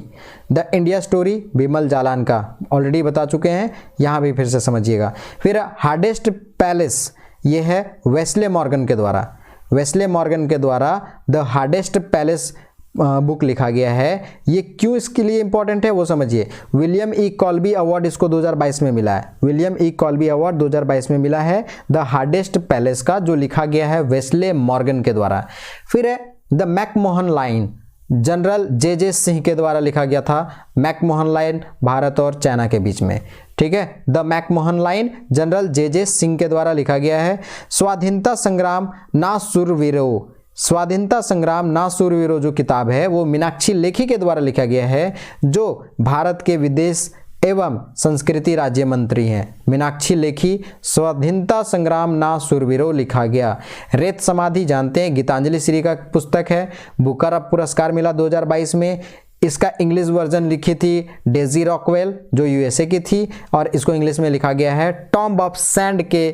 The India story Bimal Jalan का ऑलरेडी बता चुके हैं, यहाँ भी फिर से समझिएगा। फिर हार्डेस्ट पैलेस, ये है वेस्ले मॉर्गन के द्वारा, वेस्ले मॉर्गन के द्वारा द हार्डेस्ट पैलेस बुक लिखा गया है। ये क्यों इसके लिए इंपॉर्टेंट है वो समझिए। William E. कॉल्बी अवार्ड इसको 2022 में मिला है, विलियम E. कॉल्बी अवार्ड 2022 में मिला है द हार्डेस्ट पैलेस का, जो लिखा गया है वेस्ले मॉर्गन के द्वारा। फिर है द मैकमोहन लाइन, जनरल जे सिंह के द्वारा लिखा गया था। मैकमोहन लाइन भारत और चाइना के बीच में, ठीक है, द मैकमोहन लाइन जनरल जे सिंह के द्वारा लिखा गया है। स्वाधीनता संग्राम ना शूरवीरों, स्वाधीनता संग्राम ना शूरवीरों जो किताब है वो मीनाक्षी लेखी के द्वारा लिखा गया है, जो भारत के विदेश एवं संस्कृति राज्य मंत्री हैं। मीनाक्षी लेखी, स्वाधीनता संग्राम ना शूरवीरों लिखा गया। रेत समाधि जानते हैं, गीतांजलि श्री का पुस्तक है, बुकर पुरस्कार मिला 2022 में। इसका इंग्लिश वर्जन लिखी थी डेजी रॉकवेल जो यूएसए की थी, और इसको इंग्लिश में लिखा गया है टॉम्ब ऑफ सैंड के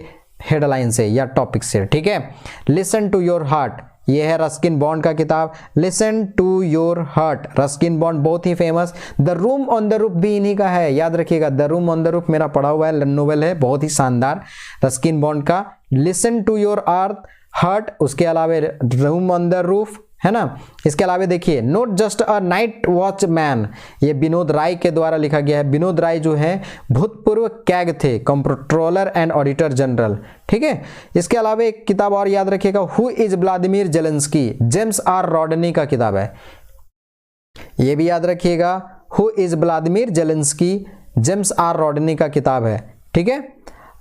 हेडलाइन से या टॉपिक से, ठीक है। लिसन टू योर हार्ट, ये है रस्किन बॉन्ड का किताब, listen to your heart, Ruskin Bond बहुत ही फेमस। The room on the roof भी इन्हीं का है, याद रखिएगा, the room on the roof मेरा पढ़ा हुआ है, नोवेल है, बहुत ही शानदार रस्किन बॉन्ड का। लिसन टू योर हार्ट, उसके अलावा रूम ऑन द रूफ है ना। इसके अलावा देखिए not just a night watchman, ये विनोद राय के द्वारा लिखा गया है। विनोद राय जो है भूतपूर्व कैग थे, कंट्रोलर एंड ऑडिटर जनरल, ठीक है। इसके अलावा एक किताब और याद रखिएगा, who is Vladimir Zelensky, James R Rodney का किताब है, ये भी याद रखिएगा, who is Vladimir Zelensky, James R Rodney का किताब है, ठीक है।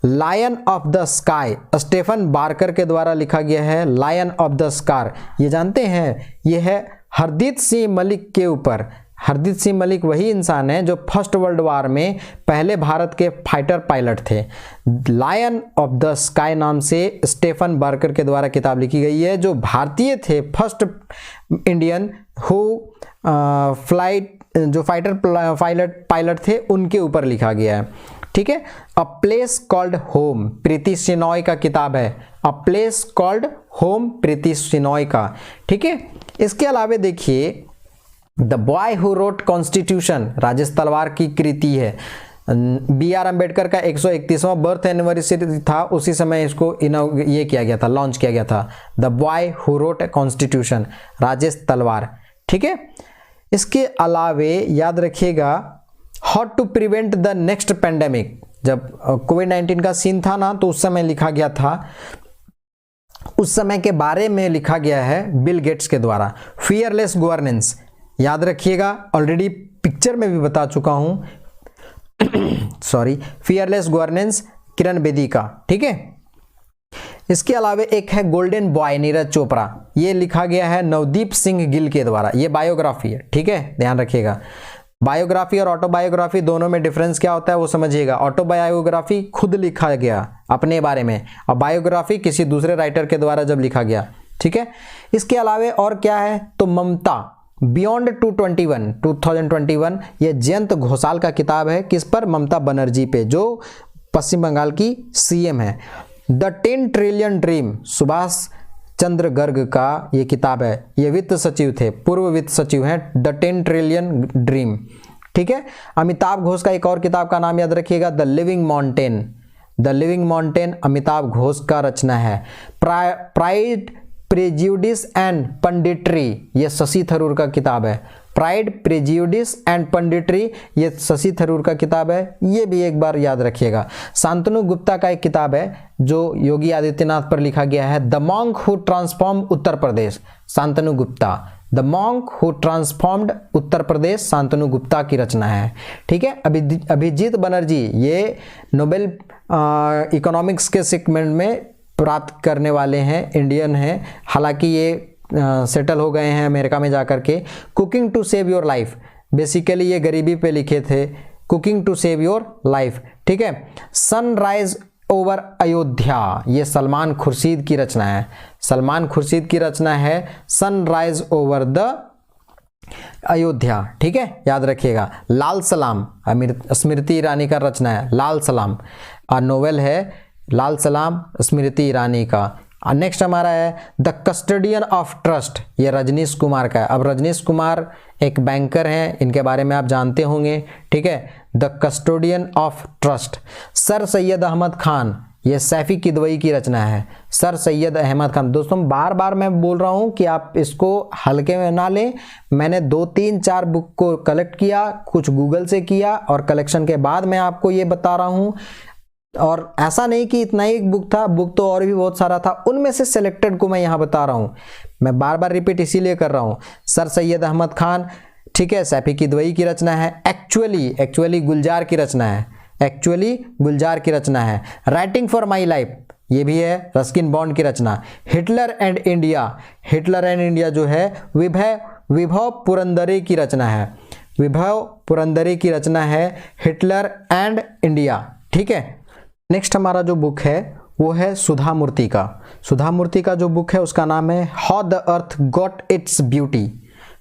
Lion of the sky, Stephen Barker के द्वारा लिखा गया है, लायन ऑफ द स्कार, ये जानते हैं ये है हरदीप सिंह मलिक के ऊपर। हरदीप सिंह मलिक वही इंसान है जो फर्स्ट वर्ल्ड वार में पहले भारत के फाइटर पायलट थे। लायन ऑफ द स्काई नाम से स्टेफन बार्कर के द्वारा किताब लिखी गई है, जो भारतीय थे, फर्स्ट इंडियन हु फ्लाइट, जो फाइटर पायलट थे उनके ऊपर लिखा गया है, ठीक है। अ प्लेस कॉल्ड होम, प्रीति सिनॉय का किताब है, अ प्लेस कॉल्ड होम, प्रीति सिनॉय का, ठीक है। इसके अलावा देखिए the boy who wrote constitution, Rajesh तलवार की कृति है। BR अम्बेडकर का 131वां बर्थ एनिवर्सरी था, उसी समय इसको ये किया गया था, लॉन्च किया गया था, the boy who wrote constitution, Rajesh Talwar, ठीक है। इसके अलावे याद रखिएगा how to prevent the next pandemic, जब कोविड-19 का सीन था ना तो उस समय लिखा गया था, उस समय के बारे में लिखा गया है बिल गेट्स के द्वारा। फियरलेस गवर्नेंस, याद रखिएगा, ऑलरेडी पिक्चर में भी बता चुका हूं sorry, fearless governance Kiran Bedi का, ठीक है। इसके अलावा एक है गोल्डन बॉय नीरज चोपड़ा, ये लिखा गया है नवदीप सिंह गिल के द्वारा, ये बायोग्राफी है, ठीक है, ध्यान रखिएगा। बायोग्राफी और ऑटोबायोग्राफी दोनों में डिफरेंस क्या होता है वो समझिएगा। ऑटोबायोग्राफी खुद लिखा गया अपने बारे में, और बायोग्राफी किसी दूसरे राइटर के द्वारा जब लिखा गया, ठीक है। इसके अलावा और क्या है तो ममता बियॉन्ड 2021, ये जयंत घोषाल का किताब है, किस पर, ममता बनर्जी पे, जो पश्चिम बंगाल की सीएम है। The 10 trillion dream, Subhash Chandra Garg का ये किताब है, ये वित्त सचिव थे, पूर्व वित्त सचिव हैं, द 10 ट्रिलियन ड्रीम, ठीक है। अमिताभ घोष का एक और किताब का नाम याद रखिएगा, the living mountain, the living mountain Amitabh Ghosh का रचना है। प्राइड, प्रेज्यूडिस एंड पंडिट्री, ये शशि थरूर का किताब है। प्राइड, प्रेज्यूडिस एंड पंडिट्री, ये शशि थरूर का किताब है, ये भी एक बार याद रखिएगा। शांतनु गुप्ता का एक किताब है जो योगी आदित्यनाथ पर लिखा गया है, the monk who transform Uttar Pradesh, Shantanu Gupta, the monk who transformed Uttar Pradesh, Shantanu Gupta की रचना है, ठीक है। अभिजीत बनर्जी, ये नोबेल इकोनॉमिक्स के सेगमेंट में प्राप्त करने वाले हैं, इंडियन हैं, हालांकि ये सेटल हो गए हैं अमेरिका में जाकर के। Cooking to save your life, basically ये गरीबी पे लिखे थे, cooking to save your life, ठीक है। सनराइज ओवर अयोध्या, ये सलमान खुर्शीद की रचना है, सलमान खुर्शीद की रचना है सनराइज ओवर द अयोध्या, ठीक है, याद रखिएगा। लाल सलाम स्मृति ईरानी का रचना है, लाल सलाम नोवेल है, लाल सलाम स्मृति ईरानी का। नेक्स्ट हमारा है द कस्टोडियन ऑफ ट्रस्ट, ये रजनीश कुमार का है। अब रजनीश कुमार एक बैंकर हैं, इनके बारे में आप जानते होंगे, ठीक है। The custodian of trust. Sir Syed Ahmed Khan, ये सैफी किदवई की रचना है, सर सैयद अहमद खान। दोस्तों बार बार मैं बोल रहा हूँ कि आप इसको हल्के में ना लें, मैंने 2, 3, 4 बुक को कलेक्ट किया, कुछ गूगल से किया, और कलेक्शन के बाद मैं आपको ये बता रहा हूँ। और ऐसा नहीं कि इतना ही एक बुक था, बुक तो और भी बहुत सारा था, उनमें से सिलेक्टेड को मैं यहाँ बता रहा हूँ। मैं बार बार रिपीट इसीलिए कर रहा हूँ। सर सैयद अहमद खान, ठीक है, सैफी किदवई की रचना है। एक्चुअली गुलजार की रचना है, एक्चुअली गुलजार की रचना है। राइटिंग फॉर माई लाइफ, ये भी है रस्किन बॉन्ड की रचना। हिटलर एंड इंडिया जो है विभव पुरंदरे की रचना है, विभव पुरंदरे की रचना है, हिटलर एंड इंडिया, ठीक है। नेक्स्ट हमारा जो बुक है वो है सुधा मूर्ति का। सुधा मूर्ति का जो बुक है उसका नाम है how the earth got its beauty,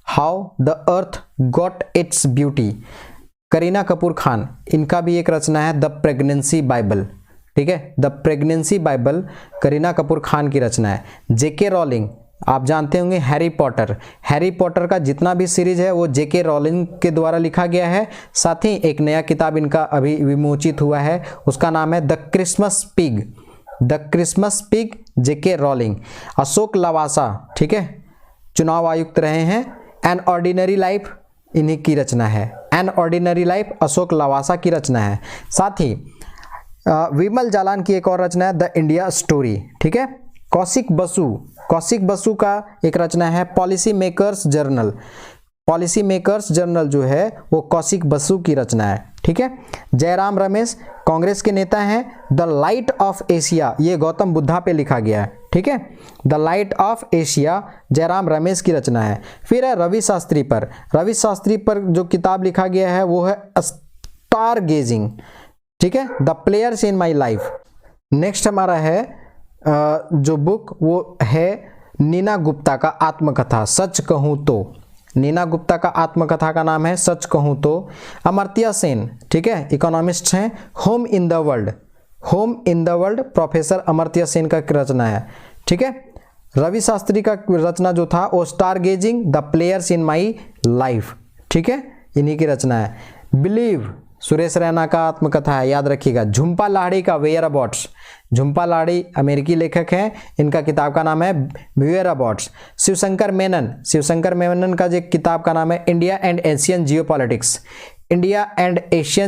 how the earth got its beauty. Kareena Kapoor Khan, इनका भी एक रचना है द प्रेगनेंसी बाइबल, ठीक है, the pregnancy Bible Kareena Kapoor Khan की रचना है। जेके रॉलिंग, आप जानते होंगे हैरी पॉटर का जितना भी सीरीज है वो जेके रॉलिंग के द्वारा लिखा गया है। साथ ही एक नया किताब इनका अभी विमोचित हुआ है, उसका नाम है the Christmas pig, J K Rowling. Ashok Lavasa, ठीक है, चुनाव आयुक्त रहे हैं। एन ऑर्डिनरी लाइफ इन्हीं की रचना है, an ordinary life Ashok Lavasa की रचना है। साथ ही विमल जालान की एक और रचना है द इंडिया स्टोरी, ठीक है। कौशिक बसु का एक रचना है पॉलिसी मेकर्स जर्नल जो है वो कौशिक बसु की रचना है, ठीक है। जयराम रमेश कांग्रेस के नेता हैं, द लाइट ऑफ एशिया, ये गौतम बुद्धा पे लिखा गया है, ठीक है। The light of Asia Jairam Ramesh की रचना है। फिर है रवि शास्त्री पर जो किताब लिखा गया है वो है स्टार गेजिंग, ठीक है, the players in my life. Next हमारा है जो बुक वो है नीना गुप्ता का आत्मकथा सच कहूँ तो। नीना गुप्ता का आत्मकथा का नाम है सच कहूँ तो। अमर्त्य सेन, ठीक है, इकोनॉमिस्ट हैं। Home in the world professor Amartya Sen का रचना है, ठीक है। रवि शास्त्री का रचना जो था वो star gazing, the players in my life, ठीक है, इन्हीं की रचना है। बिलीव सुरेश रैना का आत्मकथा है, याद रखिएगा। झुम्पा लाहिड़ी का वेयर अबाउट्स, झुम्पा लाहिड़ी अमेरिकी लेखक हैं, इनका किताब का नाम है वेयर अबाउट्स। शिवशंकर मेनन का जो किताब का नाम है इंडिया एंड एशियन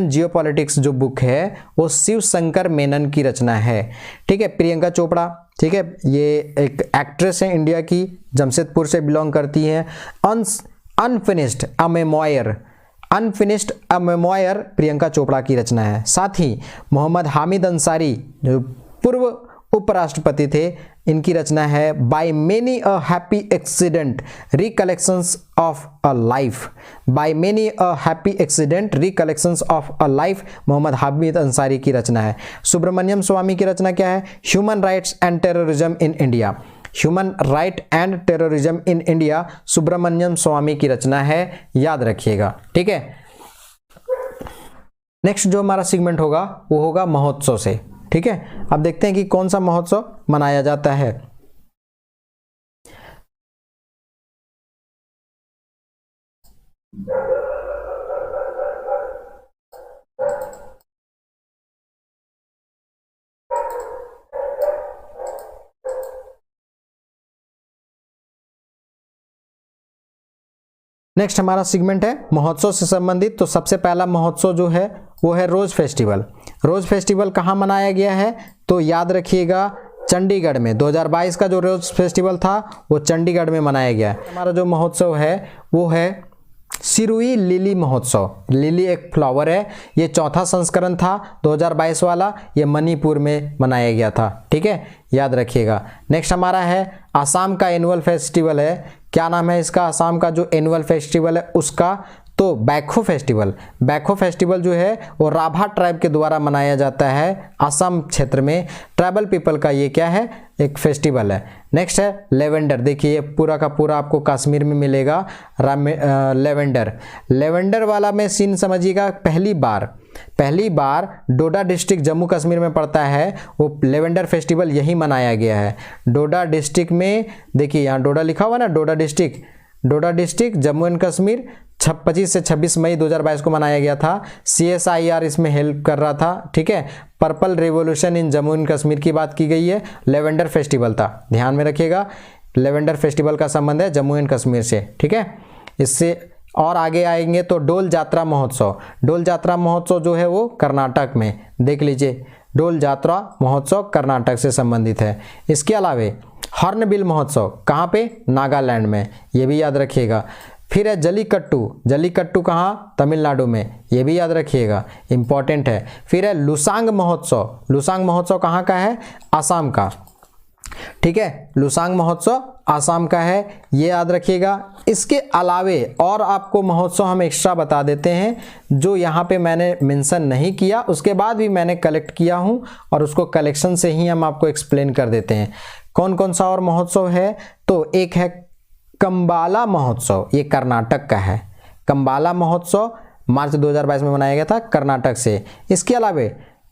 जियोपॉलिटिक्स जो बुक है वो शिवशंकर मेनन की रचना है, ठीक है। प्रियंका चोपड़ा, ठीक है, ये एक एक्ट्रेस है इंडिया की, जमशेदपुर से बिलोंग करती हैं। अनफिनिश्ड अ मेमोयर प्रियंका चोपड़ा की रचना है। साथ ही मोहम्मद हामिद अंसारी जो पूर्व उपराष्ट्रपति थे, इनकी रचना है by many a happy accident recollections of a life, Mohammad Hamid Ansari की रचना है। सुब्रमण्यम स्वामी की रचना क्या है? Human rights and terrorism in India, Subramanian Swamy की रचना है, याद रखिएगा, ठीक है। नेक्स्ट जो हमारा सेगमेंट होगा वो होगा महोत्सव से, ठीक है। अब देखते हैं कि कौन सा महोत्सव मनाया जाता है। नेक्स्ट हमारा सेगमेंट है महोत्सव से संबंधित। तो सबसे पहला महोत्सव जो है वो है रोज फेस्टिवल। रोज फेस्टिवल कहाँ मनाया गया है? तो याद रखिएगा चंडीगढ़ में। 2022 का जो रोज फेस्टिवल था वो चंडीगढ़ में मनाया गया है। हमारा जो महोत्सव है वो है सिरुई लिली महोत्सव। लिली एक फ्लावर है, ये चौथा संस्करण था 2022 वाला, ये मणिपुर में मनाया गया था, ठीक है, याद रखिएगा। नेक्स्ट हमारा है आसाम का एनुअल फेस्टिवल है। क्या नाम है इसका? आसाम का जो एनुअल फेस्टिवल है उसका तो बैखो फेस्टिवल जो है वो राभा ट्राइब के द्वारा मनाया जाता है असम क्षेत्र में। ट्राइबल पीपल का ये क्या है? एक फेस्टिवल है। नेक्स्ट है लेवेंडर। देखिए ये पूरा का पूरा आपको कश्मीर में मिलेगा लेवेंडर वाला में सीन समझिएगा। पहली बार डोडा डिस्ट्रिक्ट जम्मू कश्मीर में पड़ता है, वो लेवेंडर फेस्टिवल यही मनाया गया है। डोडा डिस्ट्रिक्ट में देखिए यहाँ डोडा लिखा हुआ ना, डोडा डिस्ट्रिक्ट जम्मू एंड कश्मीर 25 से 26 मई 2022 को मनाया गया था। CSIR इसमें हेल्प कर रहा था, ठीक है। Purple revolution in Jammu and Kashmir की बात की गई है, लेवेंडर फेस्टिवल था, ध्यान में रखिएगा। लेवेंडर फेस्टिवल का संबंध है जम्मू एंड कश्मीर से, ठीक है। इससे और आगे आएंगे तो डोल जात्रा महोत्सव। डोल जात्रा महोत्सव जो है वो कर्नाटक में, देख लीजिए, डोल जात्रा महोत्सव कर्नाटक से संबंधित है। इसके अलावे हॉर्नबिल महोत्सव कहाँ पे, नागालैंड में, ये भी याद रखिएगा। फिर है जलीकट्टू, जलीकट्टू कहाँ, तमिलनाडु में, ये भी याद रखिएगा, इंपॉर्टेंट है। फिर है लुसांग महोत्सव, लुसांग महोत्सव कहाँ का है, आसाम का, ठीक है, लुसांग महोत्सव आसाम का है, ये याद रखिएगा। इसके अलावे और आपको महोत्सव हम एक्स्ट्रा बता देते हैं जो यहाँ पे मैंने मेंशन नहीं किया, उसके बाद भी मैंने कलेक्ट किया हूँ और उसको कलेक्शन से ही हम आपको एक्सप्लेन कर देते हैं। कौन कौन सा और महोत्सव है, तो एक है कंबाला महोत्सव, ये कर्नाटक का है। कंबाला महोत्सव मार्च 2022 में मनाया गया था कर्नाटक से।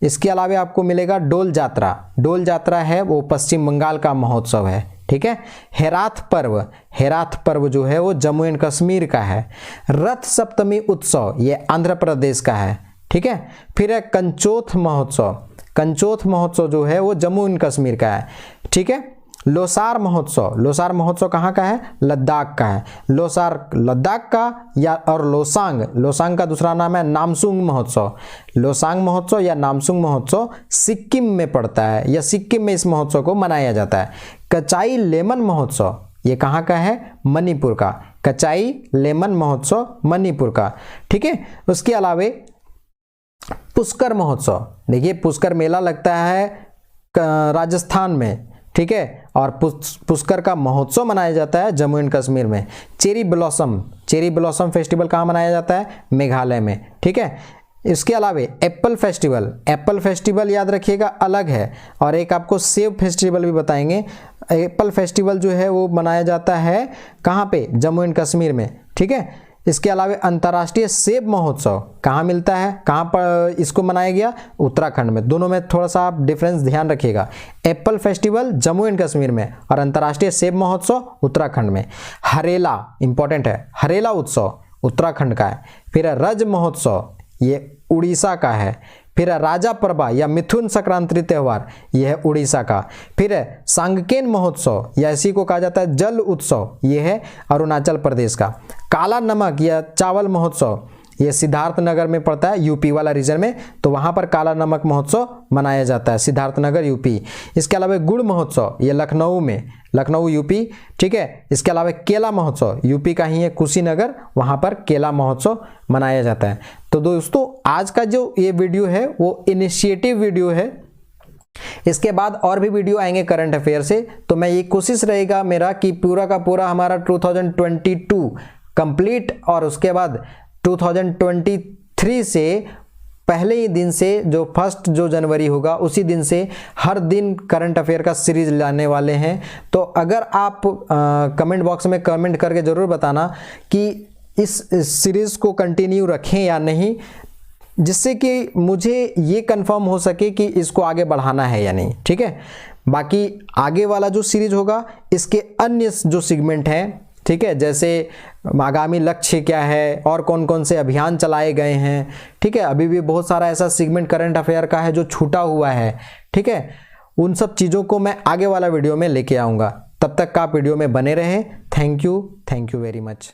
इसके अलावे आपको मिलेगा डोल जात्रा, डोल जात्रा है वो पश्चिम बंगाल का महोत्सव है, ठीक है। हेराथ पर्व, हेराथ पर्व जो है वो जम्मू एंड कश्मीर का है। रथ सप्तमी उत्सव ये आंध्र प्रदेश का है, ठीक है। फिर है कंचोथ महोत्सव, कंचोथ महोत्सव जो है वो जम्मू एंड कश्मीर का है, ठीक है। लोसार महोत्सव, लोसार महोत्सव कहाँ का है, लद्दाख का है। लोसार लद्दाख का या और लोसांग, लोसांग का दूसरा नाम है नामसूंग महोत्सव। लोसांग महोत्सव या नामसूंग महोत्सव सिक्किम में पड़ता है या सिक्किम में इस महोत्सव को मनाया जाता है। कचाई लेमन महोत्सव ये कहाँ का है, मणिपुर का, कचाई लेमन महोत्सव मणिपुर का, ठीक है। उसके अलावे पुष्कर महोत्सव, देखिए पुष्कर मेला लगता है राजस्थान में, ठीक है, और पुष्कर का महोत्सव मनाया जाता है जम्मू एंड कश्मीर में। Cherry blossom, cherry blossom festival कहाँ मनाया जाता है, मेघालय में, ठीक है। इसके अलावे एप्पल फेस्टिवल, एप्पल फेस्टिवल याद रखिएगा अलग है, और एक आपको सेब फेस्टिवल भी बताएंगे। एप्पल फेस्टिवल जो है वो मनाया जाता है कहाँ पे, जम्मू एंड कश्मीर में, ठीक है। इसके अलावा अंतर्राष्ट्रीय सेब महोत्सव कहाँ मिलता है, कहाँ पर इसको मनाया गया, उत्तराखंड में। दोनों में थोड़ा सा आप डिफरेंस ध्यान रखिएगा, Apple festival Jammu and Kashmir में और अंतर्राष्ट्रीय सेब महोत्सव उत्तराखंड में। हरेला इंपॉर्टेंट है, हरेला उत्सव उत्तराखंड का है। फिर रज महोत्सव ये उड़ीसा का है। फिर है राजा परबा या मिथुन संक्रांति त्यौहार, यह है उड़ीसा का। फिर है सांगकेन महोत्सव या इसी को कहा जाता है जल उत्सव, यह है अरुणाचल प्रदेश का। काला नमक या चावल महोत्सव ये सिद्धार्थनगर में पड़ता है, यूपी वाला रीजन में, तो वहाँ पर काला नमक महोत्सव मनाया जाता है, सिद्धार्थनगर यूपी। इसके अलावा गुड़ महोत्सव ये लखनऊ में, लखनऊ यूपी, ठीक है। इसके अलावा केला महोत्सव यूपी का ही है, कुशीनगर, वहाँ पर केला महोत्सव मनाया जाता है। तो दोस्तों आज का जो ये वीडियो है वो इनिशिएटिव वीडियो है, इसके बाद और भी वीडियो आएंगे करंट अफेयर से। तो मैं ये कोशिश रहेगा मेरा कि पूरा का पूरा हमारा 2022 कंप्लीट और उसके बाद 2023 से पहले ही दिन से जो 1 जनवरी होगा उसी दिन से हर दिन करंट अफेयर का सीरीज लाने वाले हैं। तो अगर आप कमेंट बॉक्स में कमेंट करके ज़रूर बताना कि इस सीरीज़ को कंटिन्यू रखें या नहीं, जिससे कि मुझे ये कंफर्म हो सके कि इसको आगे बढ़ाना है या नहीं, ठीक है। बाकी आगे वाला जो सीरीज होगा इसके अन्य जो सेगमेंट हैं, ठीक है, जैसे आगामी लक्ष्य क्या है और कौन कौन से अभियान चलाए गए हैं, ठीक है। अभी भी बहुत सारा ऐसा सेगमेंट करंट अफेयर का है जो छूटा हुआ है, ठीक है। उन सब चीज़ों को मैं आगे वाला वीडियो में लेके आऊँगा। तब तक आप वीडियो में बने रहें। Thank you very much.